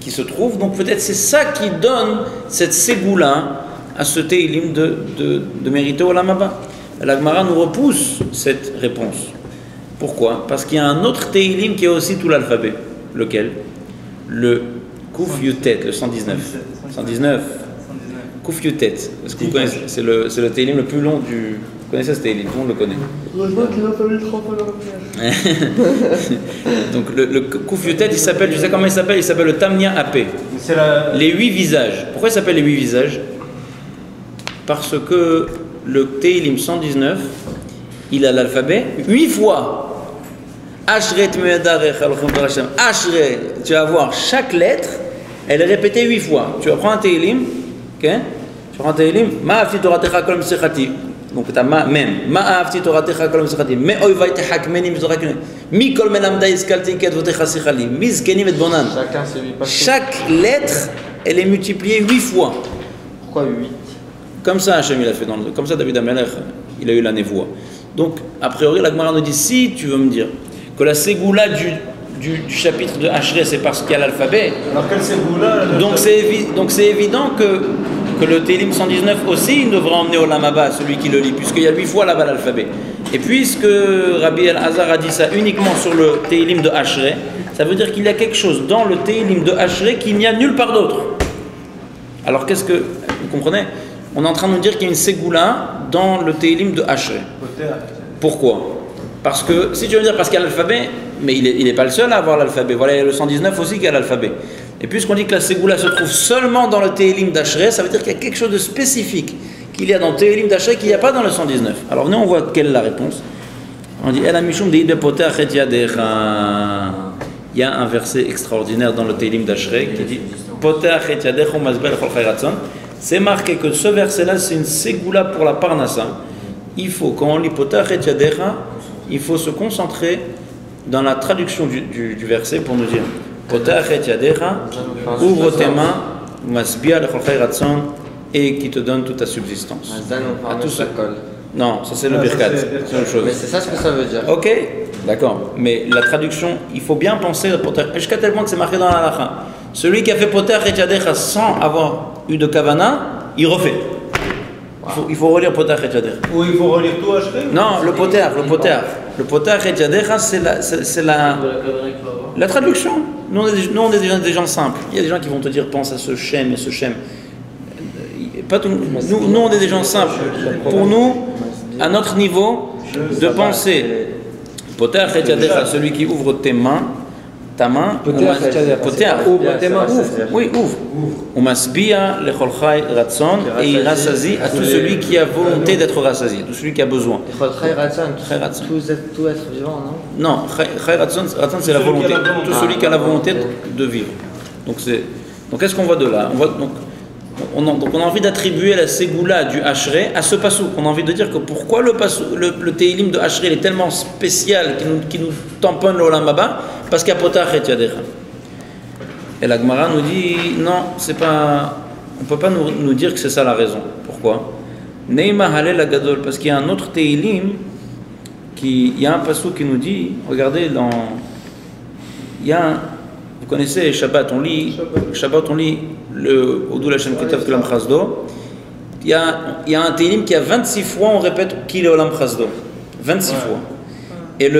qui se trouve, donc peut-être c'est ça qui donne cette ségoula à ce Teilim de mériter Olam Haba. La Gemara nous repousse cette réponse. Pourquoi? Parce qu'il y a un autre Teilim qui a aussi tout l'alphabet. Lequel? Le Kuf Yutet, le 119. 119. Kuf Yutet. Est-ce que vous connaissez? C'est le Teilim le plus long du. Vous connaissez ce Teilim? Tout le monde le connaît. Heureusement qu'il a fallu 30 fois la Donc le Kuf Yutet, il s'appelle, tu sais comment il s'appelle? Il s'appelle le Tamnia Apé. Les 8 visages. Pourquoi il s'appelle les 8 visages? Parce que le Teilim 119, il a l'alphabet 8 fois. Ashret me'adarecha l'chom Hashem. Ashret, tu vas voir chaque lettre, elle est répétée 8 fois. Tu vas prendre un Teilim, ok? Tu prends un Teilim, ma'afti toratecha kol msechati. Donc tu as ma'afti toratecha kol msechati. Me'oivai tehakmeni mizrakene. Mi kol melamda iskalti ket votecha sichali. Mizkenim et bonan. Chaque lettre, elle est multipliée 8 fois. Pourquoi 8? Comme ça, Hachem il a fait comme ça David Amelech, il a eu la névoie. Donc, a priori, la Gemara nous dit, si tu veux me dire que la ségoula du chapitre de Ashrei, c'est parce qu'il y a l'alphabet. Alors quelle ségoula? Donc c'est évident que le Teilim 119 aussi, il devrait emmener Olam Haba, celui qui le lit, puisqu'il y a 8 fois là-bas l'alphabet. Et puisque Rabbi El-Hazar a dit ça uniquement sur le Teilim de Ashrei, ça veut dire qu'il y a quelque chose dans le Teilim de Ashrei qu'il n'y a nulle part d'autre. Alors qu'est-ce que... Vous comprenez? On est en train de nous dire qu'il y a une ségoula dans le Teilim de Ashrei. Pourquoi? Parce que, si tu veux dire parce qu'il y a l'alphabet, mais il n'est pas le seul à avoir l'alphabet. Voilà, il y a le 119 aussi qui a l'alphabet. Et puisqu'on dit que la ségoula se trouve seulement dans le Teilim d'Ashrei, ça veut dire qu'il y a quelque chose de spécifique qu'il y a dans le Teilim d'Ashrei qu'il n'y a pas dans le 119. Alors nous, on voit quelle est la réponse. On dit, il y a un verset extraordinaire dans le Teilim d'Ashrei qui dit, c'est marqué que ce verset-là, c'est une ségoula pour la Parnassa. Il faut, quand on lit Potach et Yadecha, il faut se concentrer dans la traduction du verset pour nous dire Potach et Yadecha, ouvre tes mains, Masbia lechol chai ratzon, et qui te donne toute ta subsistance. À tout ça. Non, ça c'est le Birkat, c'est une chose. Mais c'est ça ce que ça veut dire. Ok, d'accord. Mais la traduction, il faut bien penser à Potach, jusqu'à tel point que c'est marqué dans la halakha. Celui qui a fait Potach et Yadecha sans avoir eu de kavana, il refait. Il faut relire Potach et Yadecha. Ou il faut relire tout Ashrei? Non, le Potach. Le Potach et Yadecha, c'est la traduction. Nous, on est des gens simples. Il y a des gens qui vont te dire pense à ce shem et ce shem. Pas tout, nous, on est des gens simples. Pour nous, à notre niveau, de penser Potach et Yadecha, celui qui ouvre tes mains, ta main, ouvre tes mains, ouvre. Oui, ouvre. Umasbia lechol chai ratzon, et il rassasie à tout celui qui a volonté d'être rassasié, tout celui qui a besoin. Lechol chai ratzon, tout être vivant, non? Non, chai ratzon c'est la volonté, tout celui qui a la volonté de vivre. Donc qu'est-ce qu'on voit de là? On a envie d'attribuer la ségoula du Ashrei à ce passouk. On a envie de dire que pourquoi le Teilim de Ashrei est tellement spécial qui nous tamponne le Olam Haba, parce qu'il y a Potach et Yadecha. Et la Gemara nous dit non, c'est pas, on ne peut pas nous dire que c'est ça la raison. Pourquoi? Neima Halel Agadol, parce qu'il y a un autre Teilim, il y a un passouk qui nous dit, regardez, vous connaissez Shabbat, on lit le Odul Hashem Ketav Olam Chasdo. Il y a un Teilim qui a 26 fois, on répète Ki le Olam Chasdo. 26 fois. Et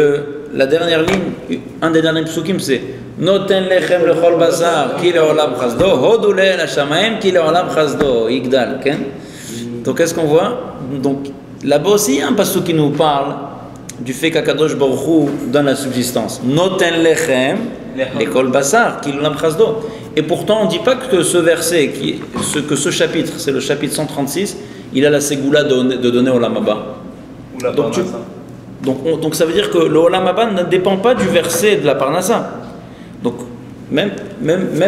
la dernière ligne, un des derniers psukim, c'est Noten lechem lechol basar Ki le Olam Chasdo, Hodu le Hashamayim Ki le Olam Chasdo, Igdal. Donc qu'est-ce qu'on voit? Donc là-bas aussi, il y a un pasuk qui nous parle du fait qu'Akadosh Baruch Hu donne la subsistance. Noten lechem lechol basar Ki le Olam Chasdo. Et pourtant, on ne dit pas que ce verset, que ce chapitre, c'est le chapitre 136, il a la ségoula de donner Olam Haba. Donc ça veut dire que le Olam Haba ne dépend pas du verset de la Parnassa. Donc même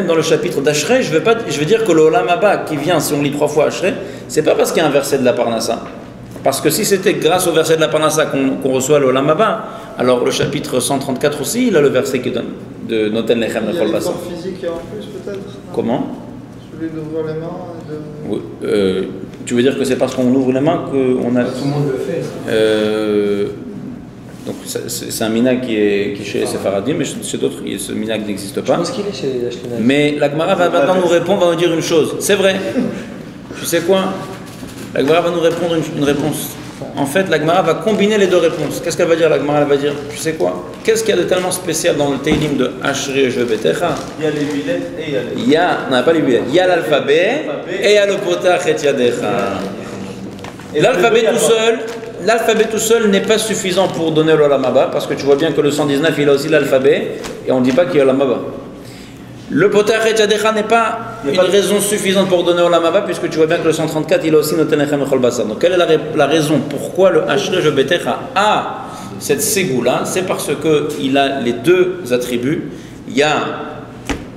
dans le chapitre d'Ashrei, je vais dire que le Olam Haba qui vient, si on lit 3 fois Ashrei, c'est pas parce qu'il y a un verset de la Parnassa. Parce que si c'était grâce au verset de la Parnassa qu'on reçoit le Olam Haba, alors le chapitre 134 aussi, il a le verset qui donne. de Noten Lechem Il y a Lechol Basar. l'effort physique en plus peut-être. Comment? Celui d'ouvrir les mains. Tu veux dire que c'est parce qu'on ouvre les mains qu'on a. Tout le monde le fait. Donc c'est un minag qui est chez les Séfaradim, mais chez d'autres, ce minag n'existe pas. Je pense qu'il est chez les Ashkenazim. Mais la Gemara va maintenant nous répondre, va nous dire une chose. C'est vrai. Tu sais quoi? La Gemara va nous répondre une réponse. En fait, la Gemara va combiner les deux réponses. Qu'est-ce qu'elle va dire? La Gemara elle va dire, tu sais quoi? Qu'est-ce qu'il y a de tellement spécial dans le Teilim de Ashrei Betecha? Il y a les billettes et il y a les... Il y a, non, pas les billets. Il y a l'alphabet et il y a le potach et yadecha. L'alphabet tout seul n'est pas suffisant pour donner l'Olam Haba, parce que tu vois bien que le 119 il a aussi l'alphabet et on ne dit pas qu'il y a l'Olam Haba. Le potach et yadecha n'est pas une raison suffisante pour donner l'Olam Haba, puisque tu vois bien que le 134 il a aussi Noten Lechem Lechol Basar. Donc quelle est la raison pourquoi le Ashrei Betecha a cette ségoula? C'est parce qu'il a les deux attributs. Il y a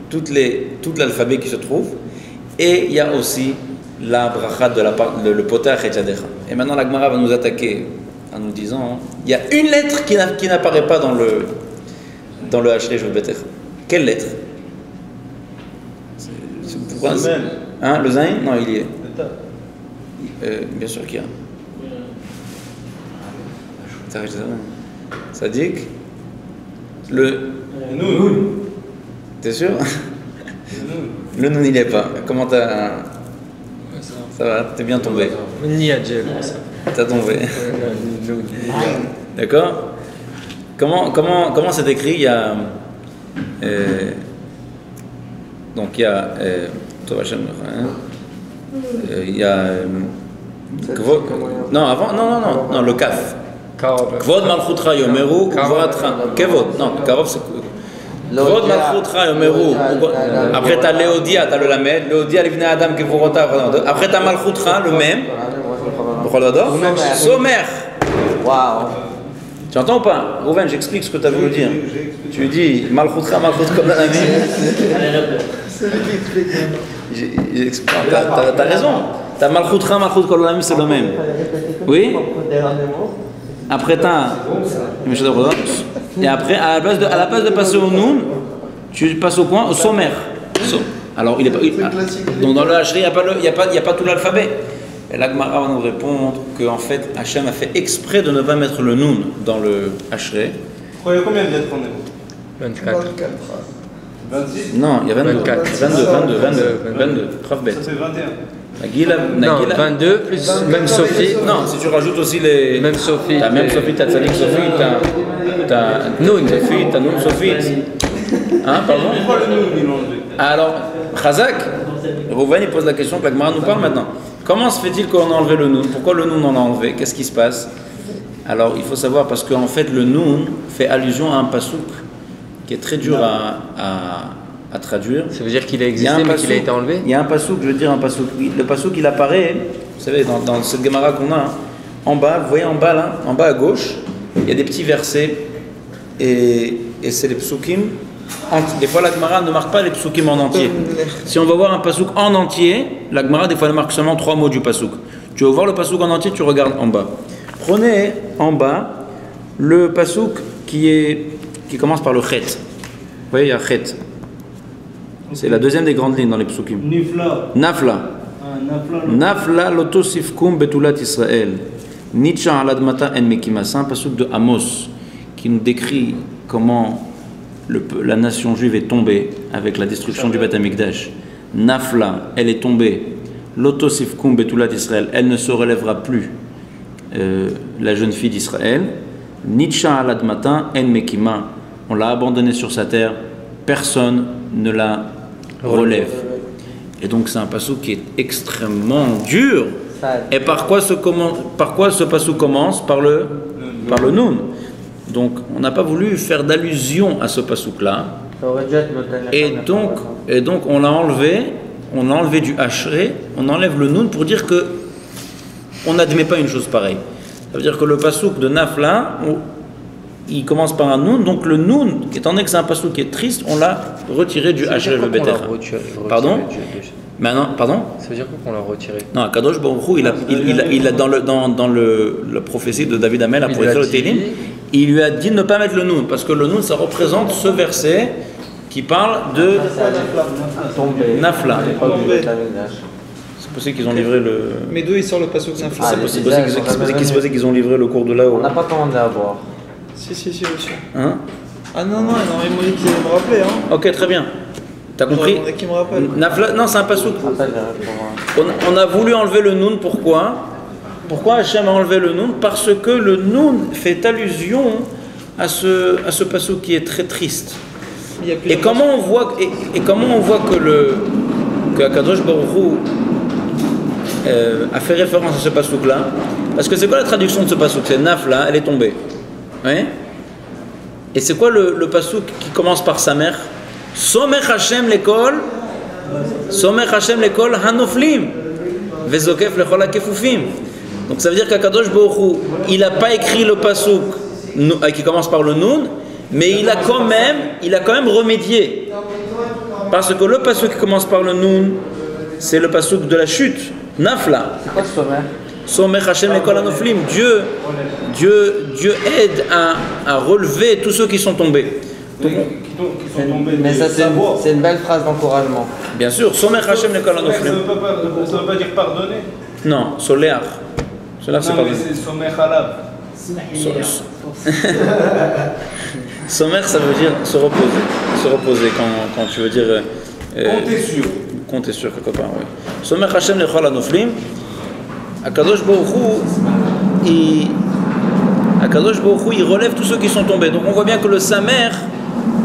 tout l'alphabet qui se trouve, et il y a aussi la bracha le potach et yadecha. Et maintenant la Gemara va nous attaquer en nous disant, il y a une lettre qui n'apparaît pas dans le Ashrei Betecha. Quelle lettre? Pourquoi le même. Hein, le zayin? Non, il y est. Bien sûr qu'il y a. Sadik? Le Noun. T'es sûr? Le noun il n'y est pas. Comment t'as... Ça va, t'es bien tombé. Ni Adjel. T'as tombé. D'accord? Comment c'est écrit? Il y a... donc il y a... il y a... non, avant, non, le kaf. Kvod Malchutra Yomeru, Kevod, non, Karov c'est... Kvod Malchutra Yomeru, après t'as Léodia, t'as le Lamed, Léodia, Livne Adam, Kevurota, après t'as Malchutra, le même, Somer. Waouh. Tu entends ou pas? Rouven, j'explique ce que tu as voulu dire. Tu dis Malchutra comme la vie. C'est lui qui explique. T'as raison. T'as Malchutra, comme la vie, c'est le même. Oui? Après t'as... Et après, à la place de passer au Noun, tu passes au point, au sommaire. Alors, il est pas... donc dans le Hachri, il n'y a pas tout l'alphabet. Et la Gemara va nous répondre qu'en fait, Hachem a fait exprès de ne pas mettre le Noun dans le Hachri. Il y a combien de lettres en hébreu? 24. 26? Non, il y a 22. 22. Trav bet. Ça fait 21. Non, 22 plus même Sophie. Non, si tu rajoutes aussi les... Même Sophie. T'as même Sophie, t'as Tzadik Sophie, t'as Noun Sophie, t'as Noun Sophie. Hein, pardon? Pourquoi le Noun il enlevé? Alors, Chazak, Rouven il pose la question que la Gemara nous parle maintenant. Comment se fait-il qu'on a enlevé le Noun? Pourquoi le Noun on a enlevé? Qu'est-ce qui se passe? Alors, il faut savoir parce qu'en fait, le Noun fait allusion à un pasouk qui est très dur à traduire. Ça veut dire qu'il a existé mais qu'il a été enlevé? Il y a un pasouk, je veux dire un pasouk. Le pasouk il apparaît, vous savez, dans cette Gemara qu'on a, en bas, vous voyez en bas là, en bas à gauche, il y a des petits versets et c'est les psukim. Des fois la Gemara ne marque pas les psukim en entier. Si on va voir un pasouk en entier, la Gemara des fois elle marque seulement 3 mots du pasouk. Tu veux voir le pasouk en entier, tu regardes en bas. Prenez en bas le pasouk qui commence par le chet. Vous voyez, il y a chet. C'est la deuxième des grandes lignes dans les psukim. Nafla. Nafla lotosifkum betulat Israël. Nicha aladmata en mekima. C'est un pasouk de Amos qui nous décrit comment la nation juive est tombée avec la destruction du Beth Amikdash. Nafla, elle est tombée. Lotosifkum betulat Israël. Elle ne se relèvera plus. La jeune fille d'Israël. Nicha aladmata en mekima. On l'a abandonnée sur sa terre. Personne ne la relève. Et donc c'est un pasouk qui est extrêmement dur. Et par quoi ce pasouk commence? Par le Noun. Donc on n'a pas voulu faire d'allusion à ce pasouk-là. Et donc on l'a enlevé du Hachré, on enlève le Noun pour dire que on n'admet pas une chose pareille. Ça veut dire que le pasouk de Nafla, il commence par un Noun, donc le Noun, étant donné que c'est un pasouk qui est triste, on l'a retiré du Hachré le Betecha. Pardon? Maintenant, pardon? Ça veut dire quoi qu'on l'a retiré? Non, Kadosh Baruch Hu, il a dans la prophétie de David Hamel, pour écrire le Télim, il lui a dit de ne pas mettre le Noun, parce que le Noun, ça représente ce verset qui parle de Nafla. C'est possible qu'ils ont livré le. Mais d'où il sort le passouk Nafla? C'est possible qu'ils ont livré le cours de là-haut. On n'a pas commandé à boire. Si, aussi. Hein? Ah non, ils m'ont dit qu'ils allaient me rappeler. Hein. Ok, très bien. T'as compris? Qui me rappelle. Nafla, non, c'est un passouk. On a voulu enlever le noun, pourquoi? Pourquoi Hachem a enlevé le noun? Parce que le noun fait allusion à ce passouk qui est très triste. Et comment on voit que Akadosh Baruch Hu a fait référence à ce passouk-là? Parce que c'est quoi la traduction de ce passouk? C'est Nafla, elle est tombée. Oui? Et c'est quoi le passouk qui commence par sa mère? Somech Hashem l'école Hanoflim Vezokef lechol hakefufim. Donc ça veut dire qu'Akadosh Baruch Hu, il n'a pas écrit le passouk qui commence par le Nun, mais il a quand même remédié. Parce que le passouk qui commence par le Nun, c'est le passouk de la chute, Nafla. C'est quoi ce sommet? Somech Hashem l'école Hanoflim. Dieu aide à relever tous ceux qui sont tombés. Mais ça c'est une belle phrase d'encouragement. Bien sûr, Somech Hashem l'école Hanoflim. Ça ne veut pas dire pardonner. Non, Soleach. Soleach c'est pardonner. C'est Somech Halav. Sommer, ça veut dire se reposer. Se reposer quand tu veux dire. Compter sûr quelque part, oui. Sommer Hashem lechol hanoflim. Akadosh Baruch Hu, il relève tous ceux qui sont tombés. Donc on voit bien que le Samer,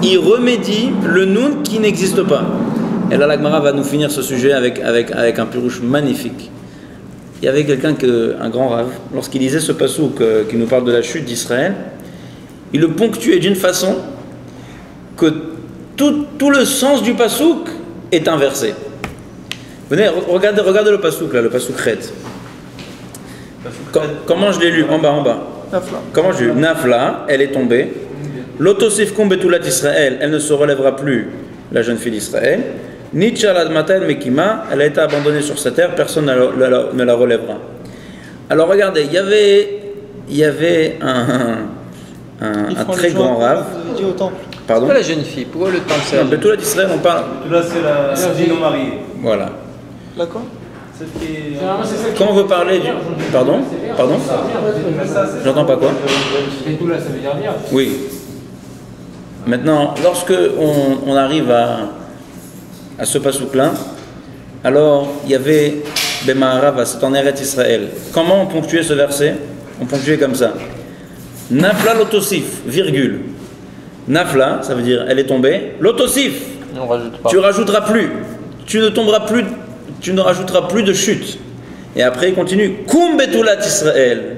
il remédie le Nun qui n'existe pas. Et là, la Gemara va nous finir ce sujet avec un pirouche magnifique. Il y avait quelqu'un, un grand rave, lorsqu'il lisait ce passouk qui nous parle de la chute d'Israël, il le ponctuait d'une façon que tout le sens du passouk est inversé. Venez, regardez le passouk là, le passouk Chet. Comment je l'ai lu? En bas. Nafla. Comment je l'ai lu? Nafla, elle est tombée. L'otosifkum betulat Israël, elle ne se relèvera plus, la jeune fille d'Israël. Nitchalad matel mekima, elle a été abandonnée sur sa terre, personne ne la relèvera. Alors regardez, il y avait un très grand rave. Pardon? Pourquoi la jeune fille? Pourquoi le temple c'est? Betulat Israël, on parle. Là, c'est la non mariée. Voilà. La quoi? Quand on veut parler du. Pardon? J'entends pas quoi? Bétoula, ça veut dire vierge. Oui. Maintenant, lorsque on arrive à ce passouk-là, alors il y avait Bemaharav, c'est en Eretz Israël. Comment on ponctuait ce verset? On ponctuait comme ça. Nafla l'otosif, virgule. Nafla, ça veut dire elle est tombée. L'otosif, tu rajouteras plus. Tu ne rajouteras plus de chute. Et après il continue. Kum betulat Israël.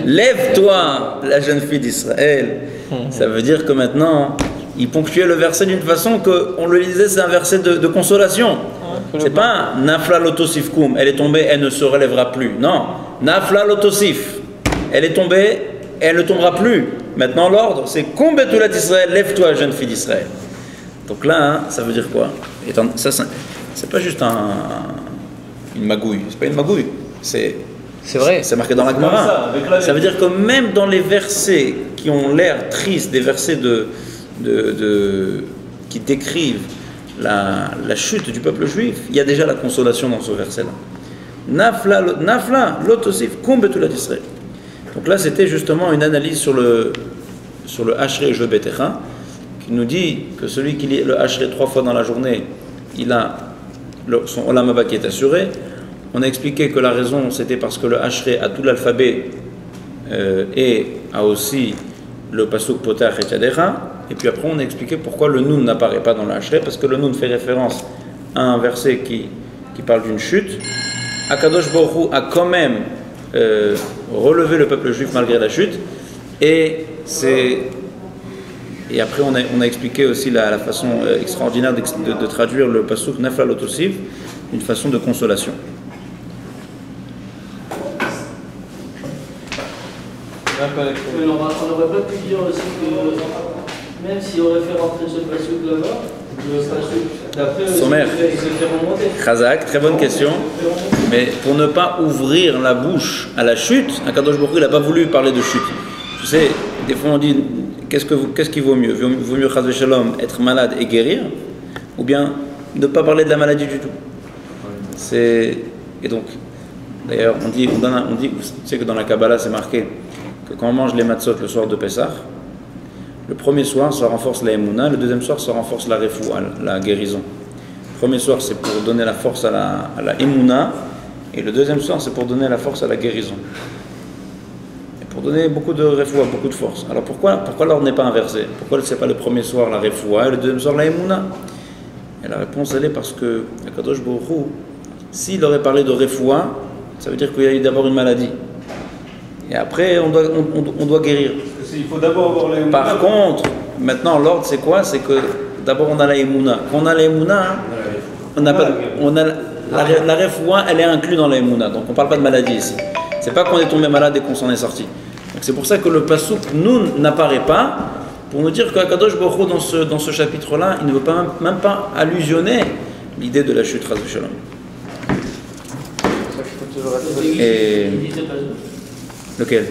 Lève-toi, la jeune fille d'Israël. Ça veut dire que maintenant, il ponctuait le verset d'une façon qu'on le lisait, c'est un verset de consolation. C'est pas Nafla l'otosif kum, elle est tombée, elle ne se relèvera plus. Non, Nafla l'otosif, elle est tombée, elle ne tombera plus. Maintenant l'ordre, c'est kum betulat Israël, lève-toi, jeune fille d'Israël. Donc là, ça veut dire quoi? Ça, c'est pas juste une magouille, c'est pas une magouille, c'est vrai, c'est marqué dans la Gemara. Ça veut dire que même dans les versets qui ont l'air tristes, des versets qui décrivent la chute du peuple juif, il y a déjà la consolation dans ce verset-là. Nafla, l'otosif, kum betulat Israël. Donc là, c'était justement une analyse sur le Hachrei Jeu Betecha, qui nous dit que celui qui lit le Hachrei 3 fois dans la journée, il a son Olam Haba qui est assuré. On a expliqué que la raison, c'était parce que le Hachrei a tout l'alphabet et a aussi le pasuk Potach et Yadecha. Et puis après, on a expliqué pourquoi le Nun n'apparaît pas dans le Hachrei, parce que le Nun fait référence à un verset qui parle d'une chute. Akadosh Baruch Hu a quand même relevé le peuple juif malgré la chute. Et après, on a expliqué aussi la façon extraordinaire de traduire le pasuk Nafla l'otosif, une façon de consolation. Mais on n'aurait pas pu dire aussi que même s'il aurait fait rentrer ce passouk là-bas, le passouk d'après il se fait remonter. Khazak, très bonne question. Mais pour ne pas ouvrir la bouche à la chute, Akadosh Baruch Hu n'a pas voulu parler de chute. Tu sais, des fois on dit, qu'est-ce qui vaut mieux? Vaut mieux, chas v'shalom, être malade et guérir, ou bien ne pas parler de la maladie du tout. Et donc, d'ailleurs, on dit, tu sais que dans la Kabbalah c'est marqué que quand on mange les matzot le soir de Pessah, le premier soir ça renforce la émouna, le deuxième soir ça renforce la refoua, la guérison. Le premier soir c'est pour donner la force à la émouna, et le deuxième soir c'est pour donner la force à la guérison. Et pour donner beaucoup de refoua, beaucoup de force. Alors pourquoi l'ordre n'est pas inversé? Pourquoi c'est pas le premier soir la refoua et le deuxième soir la émouna? Et la réponse elle est parce que Akadosh Baruch Hu, s'il aurait parlé de refoua, ça veut dire qu'il y a eu d'abord une maladie. Et après, on doit guérir. Il faut d'abord avoir la émouna. Par contre, maintenant, l'ordre, c'est quoi? C'est que d'abord, on a la émouna. Quand on a la émouna, la refoua, elle est inclue dans la émouna. Donc, on ne parle pas de maladie ici. C'est pas qu'on est tombé malade et qu'on s'en est sorti. Donc, c'est pour ça que le pasouk, nous, n'apparaît pas pour nous dire qu'Akadosh Baruch Hu, dans ce chapitre-là, il ne veut même pas allusionner l'idée de la chute, Chas v'shalom. Et lequel?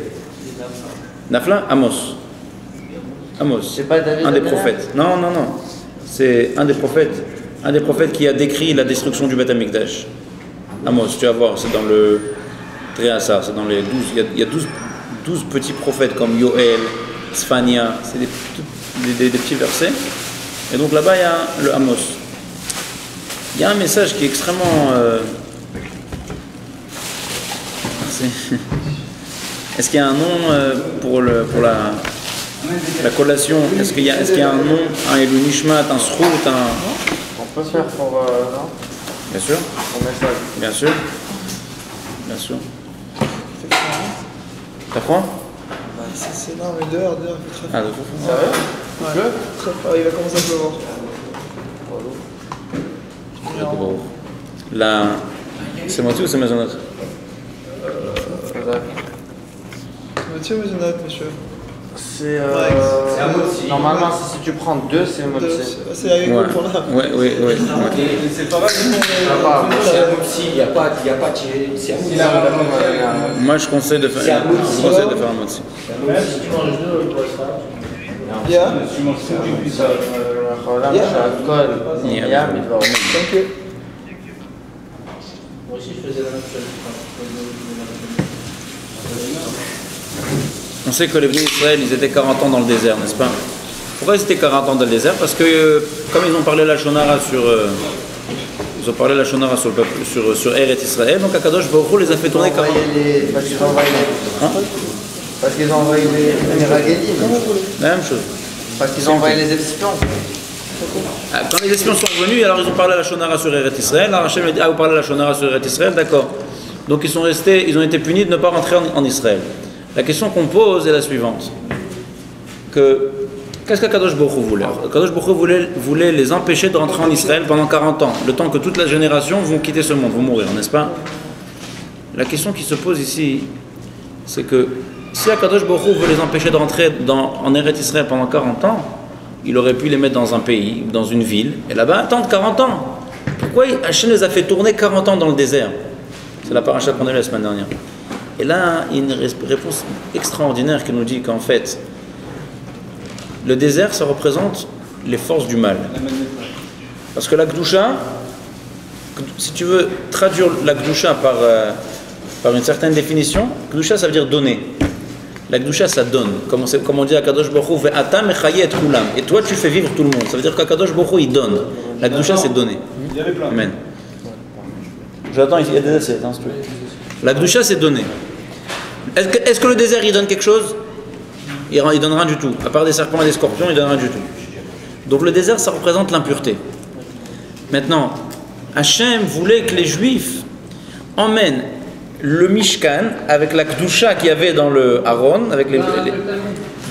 Nafla? Amos. C'est pas David, un des prophètes. Non. C'est un des prophètes qui a décrit la destruction du Beth Amikdash. Amos, tu vas voir, c'est dans le Tréassa, c'est dans les 12. Il y a 12 petits prophètes comme Yoël, Sphania, c'est des petits versets. Et donc là-bas, il y a le Amos. Il y a un message qui est extrêmement... Est-ce qu'il y a un nom pour la collation? Est-ce qu'il y a un nom, un Elu Nishmat, un Srout, On peut faire pour... non? Bien sûr. Pour message. Bien sûr. Bien sûr. T'as froid? C'est non, mais dehors, il fait très froid. Ah, d'accord. Sérieux? Ouais. Très froid, il va commencer à pleuvoir. Là, c'est moi ou c'est Maisonnat? Monsieur ou Maisonnat, monsieur? C'est normalement, si tu prends 2, c'est le mot. C'est avec vous pour là. Oui. C'est pas mal. Il n'y a pas tiré. Moi, je conseille de faire un mot aussi. Même si tu manges 2, il passe pas. Yeah. Tu manges ça, tu cuis ça. Thank you. Moi aussi, je faisais la même chose. On sait que les Bnei Israël, ils étaient 40 ans dans le désert, n'est-ce pas? Pourquoi ils étaient 40 ans dans le désert? Parce que, comme ils ont parlé la Shonara sur le peuple, sur Eretz Israël, donc Akadosh Baruch Hu les a fait tourner 40 ans. Parce qu'ils ont envoyé les Raguelim. La même chose. Parce qu'ils ont envoyé les espions. Quand les espions sont revenus, alors ils ont parlé à la Shonara sur Eretz Israël. Alors Hachem a dit, vous parlez à la Shonara sur Eretz Israël, d'accord. Donc ils ont été punis de ne pas rentrer en Israël. La question qu'on pose est la suivante. Qu'est-ce qu'Akadosh Baruch Hu voulait? Akadosh Baruch Hu voulait les empêcher de rentrer en Israël pendant 40 ans, le temps que toute la génération vont quitter ce monde, vont mourir, n'est-ce pas? La question qui se pose ici, c'est que si Akadosh Baruch Hu veut les empêcher de rentrer en Eretz Israël pendant 40 ans, il aurait pu les mettre dans un pays, dans une ville, et là-bas attendre 40 ans. Pourquoi Hachem les a fait tourner 40 ans dans le désert? C'est la paracha qu'on a eu la semaine dernière. Et là, il y a une réponse extraordinaire qui nous dit qu'en fait, le désert, ça représente les forces du mal. Parce que la Gdusha, si tu veux traduire la Gdusha par une certaine définition, Gdusha, ça veut dire donner. La Gdusha, ça donne. Comme on dit à Kadosh Baruch Hu, Ve'ata mechaye et kulam. Et toi, tu fais vivre tout le monde. Ça veut dire qu'Akadosh Baruch Hu, il donne. La Gdusha, c'est donner. Amen. J'attends, il y a des assiettes, hein, si tu veux. La Gdusha, c'est donner. Est-ce que le désert, il donne quelque chose? Il donne rien du tout. À part des serpents et des scorpions, il donne rien du tout. Donc le désert, ça représente l'impureté. Maintenant, Hachem voulait que les Juifs emmènent le Mishkan avec la Kedusha qu'il y avait dans le Aaron,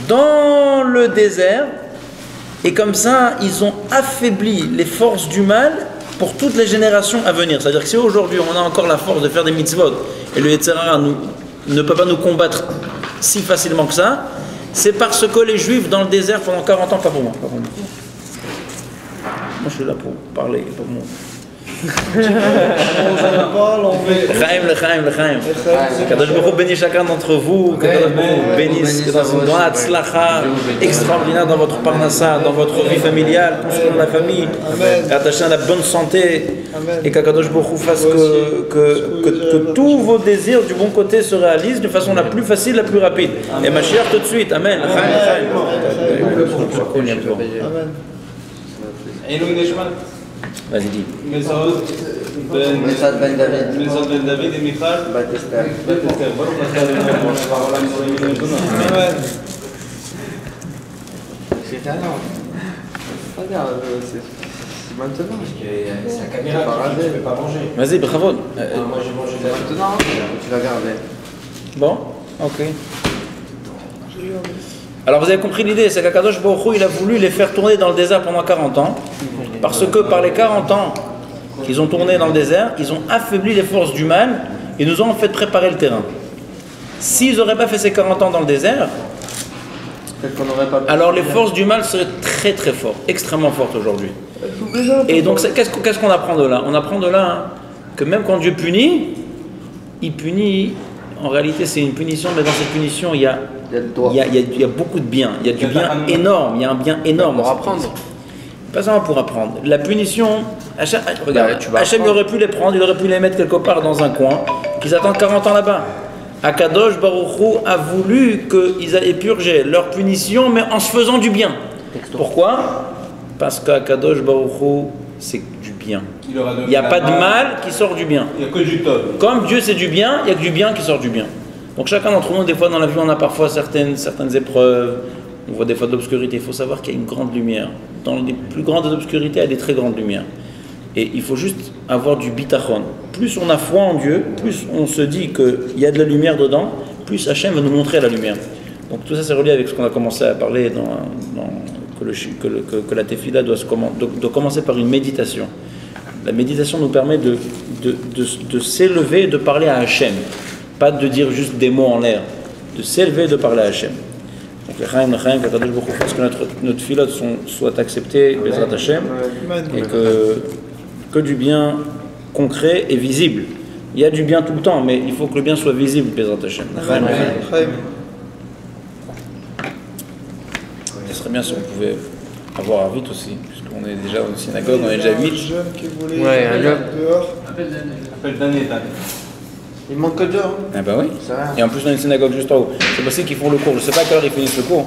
dans le désert, et comme ça, ils ont affaibli les forces du mal pour toutes les générations à venir. C'est-à-dire que si aujourd'hui on a encore la force de faire des mitzvot et le Yetzer Hara ne peut pas nous combattre si facilement que ça, c'est parce que les Juifs dans le désert pendant 40 ans, pas pour moi. Moi je suis là pour parler, pas pour moi. L'chaim. Kadosh Baruch Hu bénit chacun d'entre vous, que Kadosh Baruch Hu bénisse, que dans une grande tzlacha extraordinaire dans votre parnassa, dans votre vie familiale, construire la famille, attacher à la bonne santé, et qu'Akadosh Baruch Hu fasse que tous vos désirs du bon côté se réalisent de façon la plus facile, la plus rapide. Et Mashiach tout de suite, Amen. Vas-y, dis. Mesad ben David et Michal. Batester. Regarde, c'est maintenant. C'est la caméra qui ne peut pas manger. Vas-y, bravo. Moi j'ai mangé maintenant. Tu vas garder. Bon, ok. Alors vous avez compris l'idée, c'est qu'Akadosh Baruch Hu, il a voulu les faire tourner dans le désert pendant 40 ans, parce que par les 40 ans qu'ils ont tourné dans le désert, ils ont affaibli les forces du mal et nous ont en fait préparé le terrain. S'ils n'auraient pas fait ces 40 ans dans le désert, alors les forces du mal seraient très très fortes, extrêmement fortes aujourd'hui. Et donc qu'est-ce qu'on apprend de là? On apprend de là que même quand Dieu punit, il punit, en réalité c'est une punition, mais dans cette punition il y a beaucoup de bien, il y a du bien énorme, il y a un bien énorme. Pour apprendre. Pas seulement pour apprendre. La punition, regarde, Hachem aurait pu les prendre, il aurait pu les mettre quelque part dans un coin, qu'ils attendent 40 ans là-bas. Akadosh Baruch Hu a voulu qu'ils aient purgé leur punition, mais en se faisant du bien. Pourquoi? Parce qu'Akadosh Baruch Hu, c'est du bien. Il n'y a pas de mal qui sort du bien. Il n'y a que du top. Comme Dieu c'est du bien, il n'y a que du bien qui sort du bien. Donc chacun d'entre nous, des fois dans la vie, on a parfois certaines épreuves, on voit des fois de l'obscurité. Il faut savoir qu'il y a une grande lumière. Dans les plus grandes obscurités, il y a des très grandes lumières. Et il faut juste avoir du bitachon. Plus on a foi en Dieu, plus on se dit qu'il y a de la lumière dedans, plus Hachem va nous montrer la lumière. Donc tout ça c'est relié avec ce qu'on a commencé à parler, que la tefila doit commencer par une méditation. La méditation nous permet de s'élever et de parler à Hachem. Pas de dire juste des mots en l'air, de s'élever et de parler à Hachem. Donc, qu'Akadosh Baruch Hu fasse que notre filote soit acceptée, Bezrat Hachem, et que du bien concret et visible. Il y a du bien tout le temps, mais il faut que le bien soit visible, Bezrat Hachem. Ce serait bien si on pouvait avoir un 8 aussi, puisqu'on est déjà dans une synagogue, on est déjà 8. Ouais, un job. Appel d'année. Il manque que deux. Ah bah oui. Et en plus on a une synagogue juste en haut. C'est possible qu'ils font le cours. Je sais pas à quelle heure ils finissent le cours.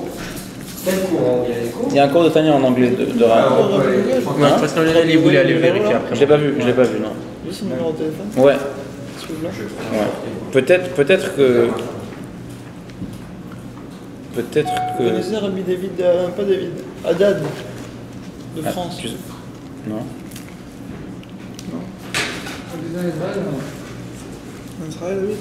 Quel cours? Il y a des cours? Il y a un cours de Tania en anglais de Rav. Parce qu'en général, il voulait aller vérifier après. Je l'ai pas vu, non. Juste mon numéro de téléphone. Ouais. Ouais. Peut-être que. Vous connaissez Rabbi David, pas David, Haddad de France. Non. En Israël, oui.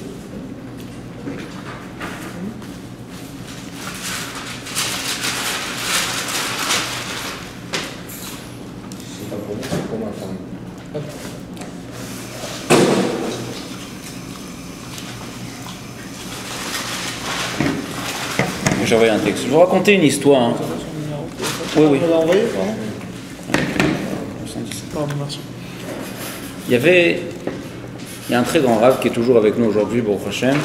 C'est pas pour moi, c'est pour ma femme. J'ai envoyé un texte. Je vais vous raconter une histoire. Hein. Oui. On l'a envoyé, pardon. Pardon, merci. Il y a un très grand Rav qui est toujours avec nous aujourd'hui, Baruch Hashem,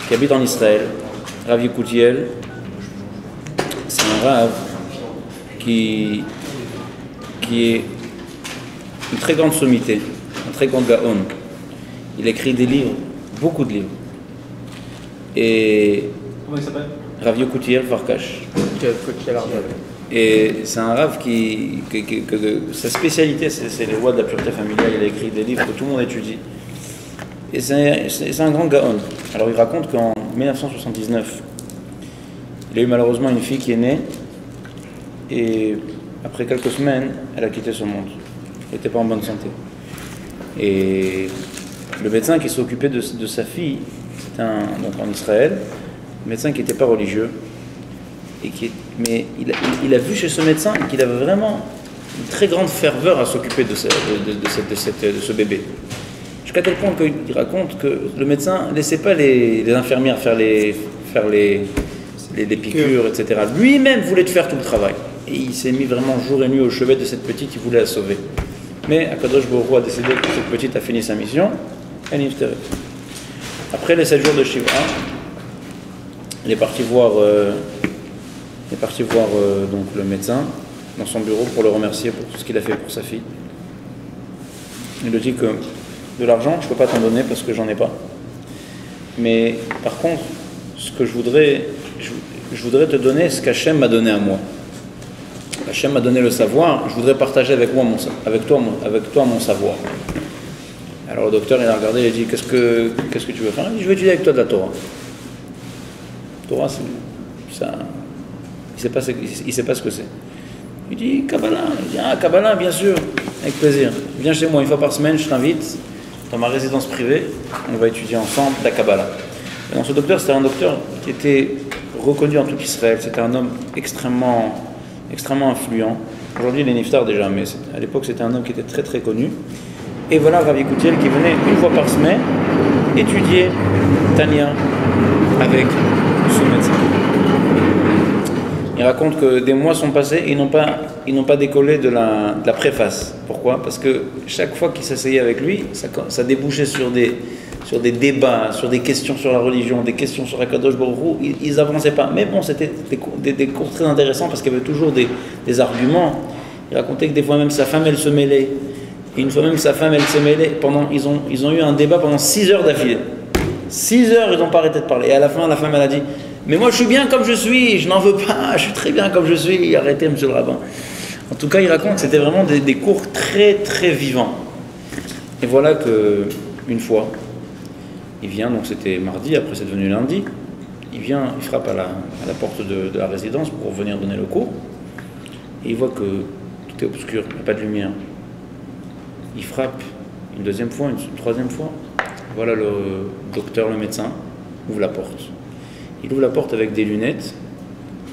qui habite en Israël, Rav Yekutiel. C'est un Rav qui est une très grande sommité, un très grand gaon. Il écrit des livres, beaucoup de livres. Et comment il s'appelle? Rav Yekutiel Farkash. Et c'est un Rav sa spécialité, c'est les lois de la pureté familiale. Il a écrit des livres que tout le monde étudie. Et c'est un grand gaon. Alors il raconte qu'en 1979, il a eu malheureusement une fille qui est née, et après quelques semaines, elle a quitté ce monde. Elle n'était pas en bonne santé. Et le médecin qui s'est occupé de sa fille, c'était donc en Israël, un médecin qui n'était pas religieux, mais il a vu chez ce médecin qu'il avait vraiment une très grande ferveur à s'occuper de ce bébé. Jusqu'à tel point qu'il raconte que le médecin ne laissait pas les infirmières faire les piqûres, etc. Lui-même voulait faire tout le travail. Et il s'est mis vraiment jour et nuit au chevet de cette petite, il voulait la sauver. Mais Akadosh Baruch Hu a décidé que cette petite a fini sa mission, elle niftaret. Après les 7 jours de Shiva, il est parti voir, donc le médecin dans son bureau pour le remercier pour tout ce qu'il a fait pour sa fille. Il lui dit que de l'argent, je ne peux pas t'en donner parce que j'en ai pas. Mais par contre, ce que je voudrais te donner ce qu'Hachem m'a donné à moi. Hachem m'a donné le savoir, je voudrais partager avec toi mon savoir. Alors le docteur il a regardé, il a dit qu'est-ce que tu veux faire? Il dit je veux étudier avec toi de la Torah. Torah, c'est ça. Il sait pas ce que c'est. Il dit Kabbalah. Il dit ah Kabbalah bien sûr, avec plaisir. Viens chez moi une fois par semaine, je t'invite dans ma résidence privée, on va étudier ensemble la Kabbalah. Et donc ce docteur, c'était un docteur qui était reconnu en tout Israël. C'était un homme extrêmement influent. Aujourd'hui il est niftar déjà, mais à l'époque c'était un homme qui était très très connu. Et voilà Rav Yekutiel qui venait une fois par semaine étudier Tania avec ce médecin. Il raconte que des mois sont passés et ils n'ont pas décollé de la préface. Pourquoi? Parce que chaque fois qu'ils s'asseyaient avec lui, ça débouchait sur des débats, sur des questions sur la religion, des questions sur Akadosh Baruch Hu. Ils n'avançaient pas. Mais bon, c'était des cours très intéressants parce qu'il y avait toujours des arguments. Il racontait que des fois même sa femme, elle se mêlait. Et une fois même sa femme, elle s'est mêlée. Ils ont eu un débat pendant 6 heures d'affilée. 6 heures, ils n'ont pas arrêté de parler. Et à la fin, la femme, elle a dit mais moi, je suis bien comme je suis, je n'en veux pas, je suis très bien comme je suis. Arrêtez, monsieur le rabbin. En tout cas, il raconte que c'était vraiment des cours très, très vivants. Et voilà qu'une fois, il vient, donc c'était mardi, après c'est devenu lundi, il vient, il frappe à la porte de la résidence pour venir donner le cours. Et il voit que tout est obscur, il n'y a pas de lumière. Il frappe une deuxième fois, une troisième fois. Voilà le docteur, le médecin, ouvre la porte. Il ouvre la porte avec des lunettes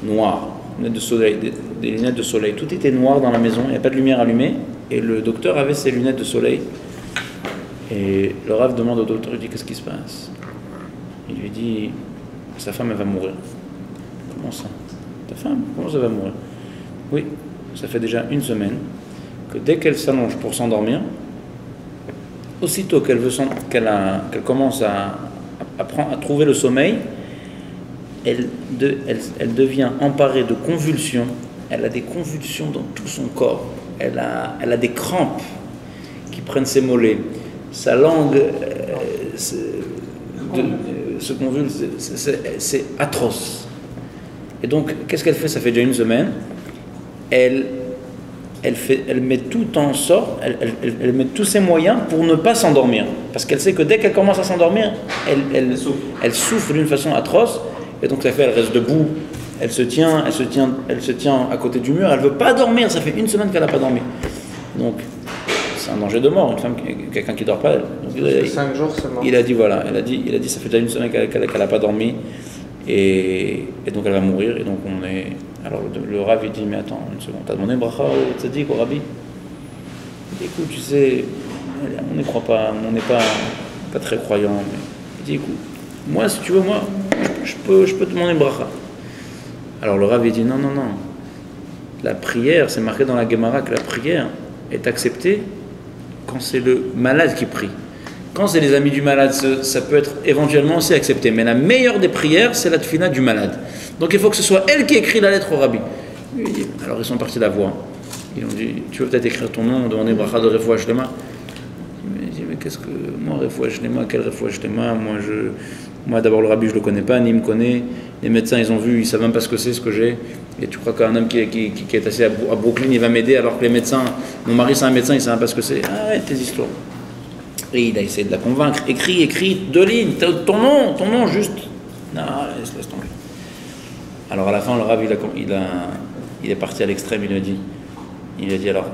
noires, lunettes de soleil, des lunettes de soleil. Tout était noir dans la maison, il n'y a pas de lumière allumée. Et le docteur avait ses lunettes de soleil. Et le Rav demande au docteur, il dit qu'est-ce qui se passe? Il lui dit sa femme elle va mourir. Comment ça? Ta femme? Comment ça va mourir? Oui, ça fait déjà 1 semaine que dès qu'elle s'allonge pour s'endormir, aussitôt qu'elle commence à trouver le sommeil, elle devient emparée de convulsions. Elle a des convulsions dans tout son corps. Elle a des crampes qui prennent ses mollets. Sa langue se convulse. C'est atroce. Et donc, qu'est-ce qu'elle fait? Ça fait déjà 1 semaine. Elle met tout en sorte, elle met tous ses moyens pour ne pas s'endormir. Parce qu'elle sait que dès qu'elle commence à s'endormir, elle souffre d'une façon atroce. Et donc ça fait, elle reste debout, elle se tient à côté du mur, elle ne veut pas dormir, ça fait 1 semaine qu'elle n'a pas dormi. Donc c'est un danger de mort, une femme, quelqu'un qui ne dort pas. Donc, 5 jours seulement. Il a dit voilà, elle a dit ça fait déjà 1 semaine qu'elle n'a pas dormi, et donc elle va mourir. Et donc alors le Rav il dit mais attends une seconde, t'as demandé bracha au tzaddik, au Rabbi? Il dit écoute, tu sais, on n'y croit pas, on n'est pas très croyant, mais il dit écoute, moi si tu veux, moi je peux te demander bracha. Alors le Rav il dit non, la prière, c'est marqué dans la Gemara que la prière est acceptée quand c'est le malade qui prie. Quand c'est les amis du malade, ça peut être éventuellement aussi accepté. Mais la meilleure des prières, c'est la tefila du malade. Donc il faut que ce soit elle qui écrit la lettre au Rabbi. Alors ils sont partis la voir. Ils ont dit, tu veux peut-être écrire ton nom, demander bracha de Refoua Shlema. Il dit, mais qu'est-ce que... Moi, Refoua Shlema, quel Refoua Shlema? Moi d'abord le Rabbi, je ne le connais pas, ni il me connaît. Les médecins, ils ont vu, ils ne savent même pas ce que c'est, ce que j'ai. Et tu crois qu'un homme qui est assis à Brooklyn, il va m'aider alors que les médecins... Mon mari, c'est un médecin, il ne sait même pas ce que c'est. Arrête tes histoires. Et il a essayé de la convaincre. Écris 2 lignes, ton nom juste. Non, laisse tomber. Alors à la fin, le Rav, il est parti à l'extrême, il a dit alors,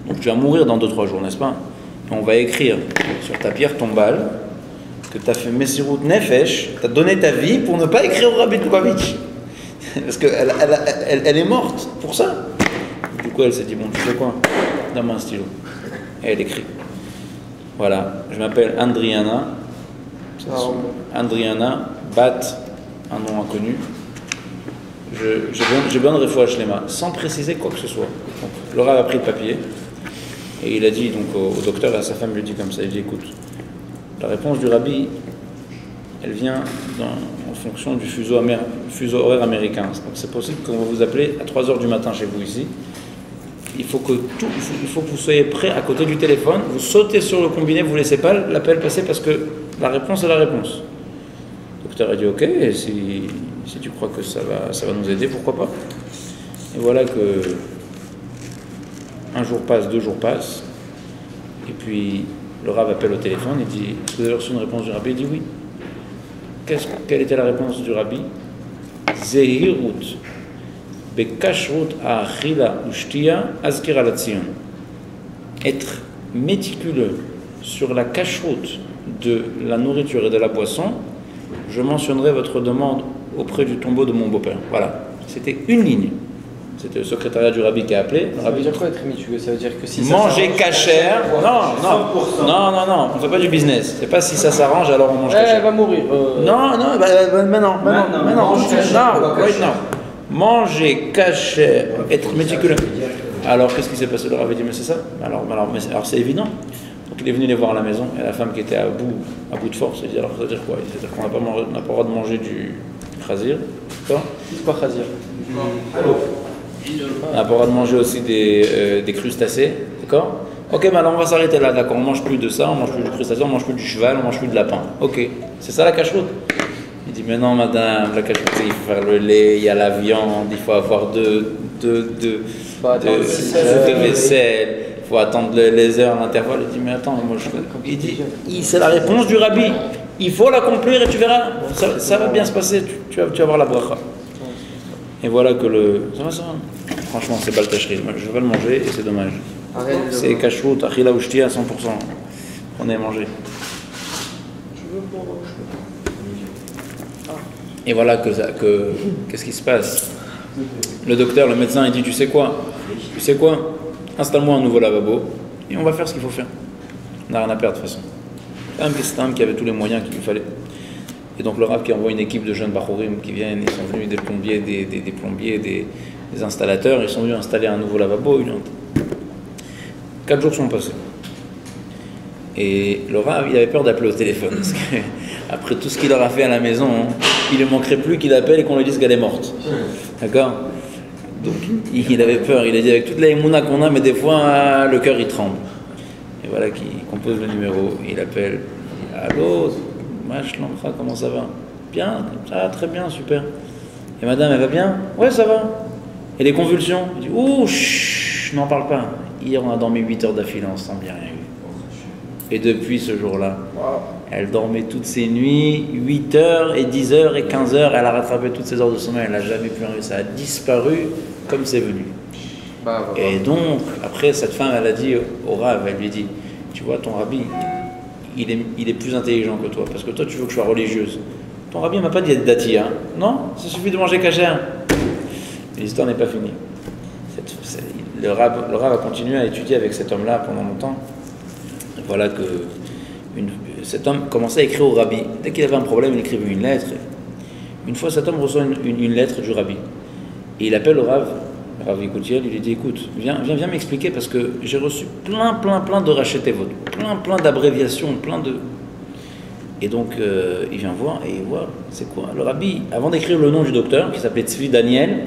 donc tu vas mourir dans 2-3 jours, n'est-ce pas? Et on va écrire sur ta pierre tombale que tu as fait Messirut Nefesh, tu as donné ta vie pour ne pas écrire au Rabbi Lubavitch. Parce qu'elle est morte pour ça. Du coup, elle s'est dit, bon, tu sais quoi? Donne-moi un stylo. Et elle écrit. Voilà, je m'appelle Andriana. Andriana, Bat, un nom inconnu. J'ai besoin de Refoua Shlema, sans préciser quoi que ce soit. Donc, le Rav a pris le papier. Et il a dit donc au docteur et à sa femme, il lui dit comme ça, il dit écoute, la réponse du rabbi, elle vient en fonction du fuseau horaire américain. Donc c'est possible qu'on va vous appeler à 3h du matin chez vous ici. Il faut que vous soyez prêt à côté du téléphone, vous sautez sur le combiné, vous ne laissez pas l'appel passer parce que la réponse est la réponse. Le docteur a dit ok, et si tu crois que ça va nous aider, pourquoi pas. Et voilà que un jour passe, 2 jours passent, et puis le Rav appelle au téléphone, il dit est-ce que vous avez reçu une réponse du Rabbi? Il dit oui. Quelle était la réponse du Rabbi? Zehirut bekashrut achila ushtia azkira latzion. Être méticuleux sur la kashrut de la nourriture et de la boisson, je mentionnerai votre demande auprès du tombeau de mon beau-père. Voilà, c'était une ligne. C'était le secrétariat du Rabbi qui a appelé. Ça veut dire quoi être méticuleux? Ça veut dire que si manger cachère. Non, on ne fait pas du business. C'est pas si ça s'arrange alors on mange cachère. Elle va mourir. Non, maintenant. Manger cachère, être méticuleux. Alors qu'est-ce qui s'est passé? Le Rabbi dit mais c'est ça. Alors c'est évident. Donc il est venu les voir à la maison et la femme qui était à bout de force, il dit alors ça veut dire quoi? Il veut dire qu'on n'a pas le droit de manger du khazir. D'accord? C'est quoi khazir? On n'a pas le droit de manger aussi des crustacés, d'accord? Ok, mais alors on va s'arrêter là, d'accord? On mange plus de ça, on mange plus du crustacé, on mange plus du cheval, on mange plus de lapin. Ok, c'est ça la cacheroute? Il dit mais non madame, la cacheroute il faut faire le lait, il y a la viande, il faut avoir deux vaisselle, il faut attendre les heures à l'intervalle. Il dit mais attends, moi il dit c'est la réponse du Rabbi, il faut l'accomplir et tu verras, ça va bien se passer, tu vas avoir la bracha. Et voilà que ça va. Franchement, c'est pas le tachri. Je vais le manger et c'est dommage. C'est kashrut, achila ushti à 100%. Prenez et mangez. Et voilà qu'est-ce qui se passe. Le docteur, le médecin, il dit tu sais quoi? Installe-moi un nouveau lavabo et on va faire ce qu'il faut faire. On n'a rien à perdre de toute façon. C'est un homme qui avait tous les moyens qu'il lui fallait. Et donc le Rav qui envoie une équipe de jeunes Bachorim qui viennent, ils sont venus des plombiers, des plombiers, des installateurs, ils sont venus installer un nouveau lavabo. 4 jours sont passés. Et le Rav, il avait peur d'appeler au téléphone, parce qu'après tout ce qu'il leur a fait à la maison, il ne manquerait plus qu'il appelle et qu'on lui dise qu'elle est morte. D'accord? Donc il avait peur, il a dit avec toute la émouna qu'on a, mais des fois le cœur il tremble. Et voilà qu'il compose le numéro, il appelle, allô? Comment ça va? Bien, très bien, super. Et madame, elle va bien? Ouais, ça va. Et les convulsions? Il dit, ouh, n'en parle pas. Hier, on a dormi 8 heures d'affilée ensemble, il n'y a rien eu. Et depuis ce jour-là, elle dormait toutes ses nuits, 8 heures et 10 heures et 15 heures. Elle a rattrapé toutes ses heures de sommeil, elle n'a jamais pu en ça a disparu comme c'est venu. Et donc, après, cette femme, elle a dit au Rav, elle lui dit, tu vois, ton Rabbi, il est plus intelligent que toi, parce que toi tu veux que je sois religieuse. Ton Rabbi ne m'a pas dit d'être dati, hein? Non, ça suffit de manger cachère. L'histoire n'est pas finie. Le Rav a continué à étudier avec cet homme-là pendant longtemps. Et voilà que cet homme commençait à écrire au Rabbi. Dès qu'il avait un problème, il écrivait une lettre. Une fois, cet homme reçoit une lettre du Rabbi. Et il appelle le Rav Yakoutiel, il lui dit écoute, viens m'expliquer parce que j'ai reçu plein de rachetevot, plein d'abréviations, Et donc il vient voir et il voit, c'est quoi? Le Rabbi, avant d'écrire le nom du docteur, qui s'appelait Tzvi Daniel,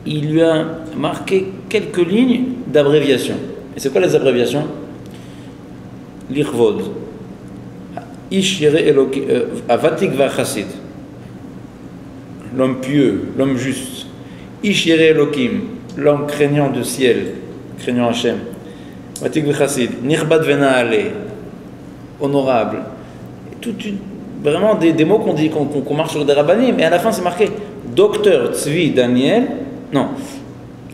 il lui a marqué quelques lignes d'abréviation. Et c'est quoi les abréviations? L'Ichvod, Ish Yere Elokim, Avatik Vachassid, l'homme pieux, l'homme juste. Ish Yere Elokim, l'homme craignant du ciel, craignant Hachem. Vatik Vachassid, Nirbad Venaale, honorable. Vraiment des mots qu'on dit, qu'on marche sur des rabbanim, mais à la fin c'est marqué docteur Tzvi Daniel, non,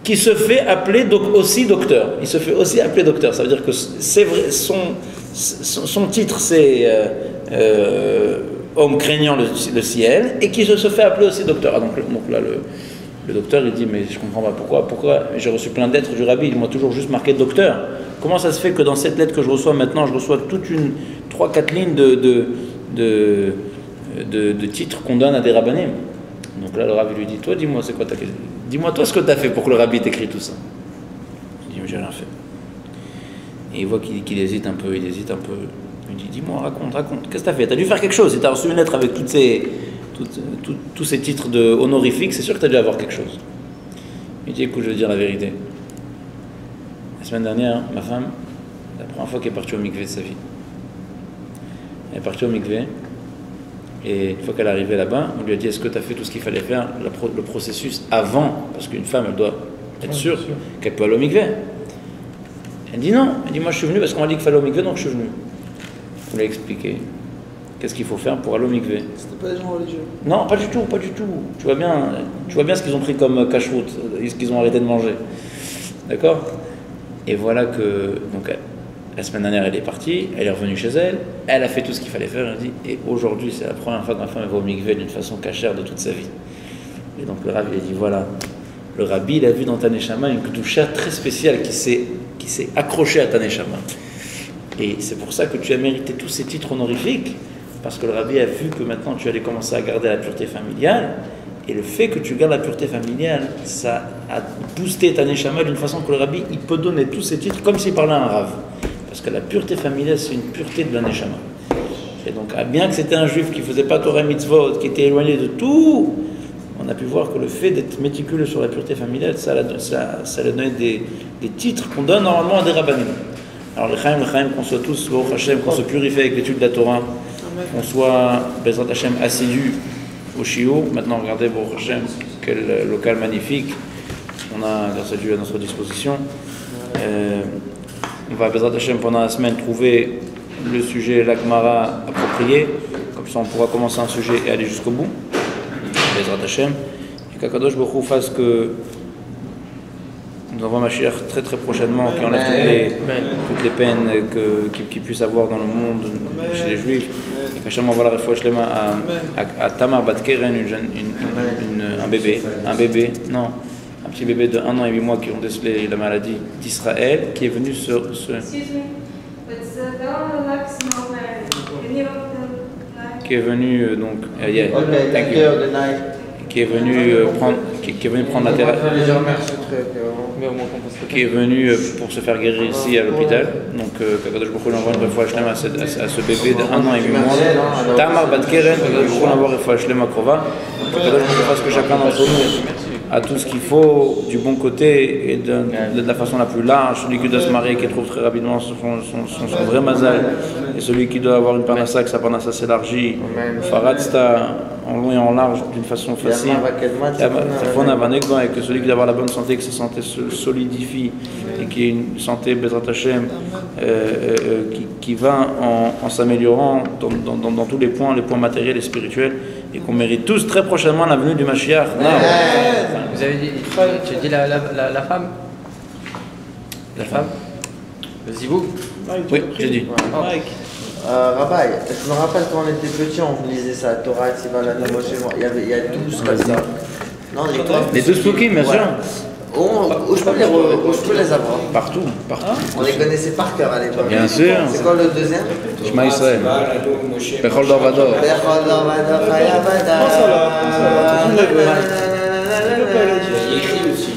qui se fait appeler aussi docteur. Il se fait aussi appeler docteur. Ça veut dire que c'est vrai, son titre c'est homme craignant le ciel, et qui se fait appeler aussi docteur. Ah, donc là le docteur il dit mais je comprends pas pourquoi j'ai reçu plein de lettres du Rabbi, il m'a toujours juste marqué docteur. Comment ça se fait que dans cette lettre que je reçois maintenant, je reçois toute 3-4 lignes de titres qu'on donne à des rabbanim? Donc là le Rabbi lui dit toi dis-moi c'est quoi ta question, dis-moi toi ce que tu as fait pour que le Rabbi t'écrit tout ça. Il dit mais j'ai rien fait. Et il voit qu'il hésite un peu, Il dit, dis-moi, raconte, qu'est-ce que t'as fait? T'as dû faire quelque chose. Si t'as reçu une lettre avec tous ces titres honorifiques, c'est sûr que t'as dû avoir quelque chose. Il dit, écoute, je vais dire la vérité. La semaine dernière, ma femme, la première fois qu'elle est partie au mikvé de sa vie. Elle est partie au mikvé, et une fois qu'elle est arrivée là-bas, on lui a dit, est-ce que tu as fait tout ce qu'il fallait faire, le processus avant, parce qu'une femme, elle doit être sûre qu'elle peut aller au mikvé. Elle dit non, elle dit, moi je suis venue parce qu'on m'a dit qu'il fallait au mikvé, donc je suis venue. On lui a expliqué qu'est-ce qu'il faut faire pour aller au mikvé. C'était pas des gens religieux? Non, pas du tout. Tu vois bien ce qu'ils ont pris comme cache-route, ce qu'ils ont arrêté de manger. D'accord? Et voilà que, donc, la semaine dernière, elle est partie, elle est revenue chez elle, elle a fait tout ce qu'il fallait faire, elle dit, et aujourd'hui, c'est la première fois que ma femme va au mikvé d'une façon cachère de toute sa vie. Et donc le rabbi a dit, voilà, le rabbi, il a vu dans ta neshama une kedusha très spéciale qui s'est accrochée à ta neshama. Et c'est pour ça que tu as mérité tous ces titres honorifiques, parce que le rabbi a vu que maintenant tu allais commencer à garder la pureté familiale, et le fait que tu gardes la pureté familiale, ça a boosté ta neshama d'une façon que le rabbi, il peut donner tous ces titres comme s'il parlait à un rave. Parce que la pureté familiale, c'est une pureté de la neshama. Et donc, bien que c'était un juif qui ne faisait pas Torah mitzvot, qui était éloigné de tout, on a pu voir que le fait d'être méticuleux sur la pureté familiale, ça lui donnait des titres qu'on donne normalement à des rabbanim. Alors, le chaim, qu'on soit tous, Baruch Hashem, qu'on se purifie avec l'étude de la Torah, qu'on soit, Bezrat Hashem, assidus au shiur. Maintenant, regardez, Baruch Hashem, quel local magnifique on a, grâce à Dieu, à notre disposition. On va, Bezrat Hashem, pendant la semaine, trouver le sujet, l'Agmara approprié. Comme ça, on pourra commencer un sujet et aller jusqu'au bout. Bezrat Hashem. Et qu'Akadosh Baruch Hu fasse que nous avons Mashiach très très prochainement, qui enlève toutes les peines qu'il puisse avoir dans le monde, chez les Juifs. Et qu'Hachem envoie la réfoua shlema à Tamar Bat Keren, un bébé, non. Un petit bébé de 1 an et 8 mois qui ont décelé la maladie d'Israël, qui est venu qui est venu donc qui est venu prendre la thérapie, qui est venu pour se faire guérir ici à l'hôpital. Donc Kadosh Baruch Hu envoie une réfoua shlema à ce bébé de 1 an et 8 mois. Tamar Bat Keren, Kadosh Baruch Hu envoie une réfoua shlema krova. Kadosh Baruch Hu fasse que chacun d'entre nous a tout ce qu'il faut du bon côté et de la façon la plus large. Celui qui doit se marier, qui trouve très rapidement son vrai mazal, et celui qui doit avoir une parnassa, que sa parnassa s'élargit, faradsta en long et en large d'une façon facile, et que celui qui doit avoir la bonne santé, que sa santé se solidifie et qui ait une santé Bezrat Hashem qui va en s'améliorant dans tous les points matériels et spirituels, et qu'on mérite tous très prochainement la venue du Mashiach. Vous avez dit, tu as dit la femme? La femme? Le zivou? Oui, j'ai dit. Rabbi, je me rappelle quand on était petit, on lisait ça, Torah, Tzivala, Moshe, il y a 12 comme ça. Non, les 12 Poukim, bien sûr. Où je peux les avoir? Partout. On les connaissait par cœur à l'époque. Bien sûr. C'est quoi le deuxième? Shema Israël. Bechol Dor Vador. Bechol Dor Vador, Chaya Vador. Il écrit aussi.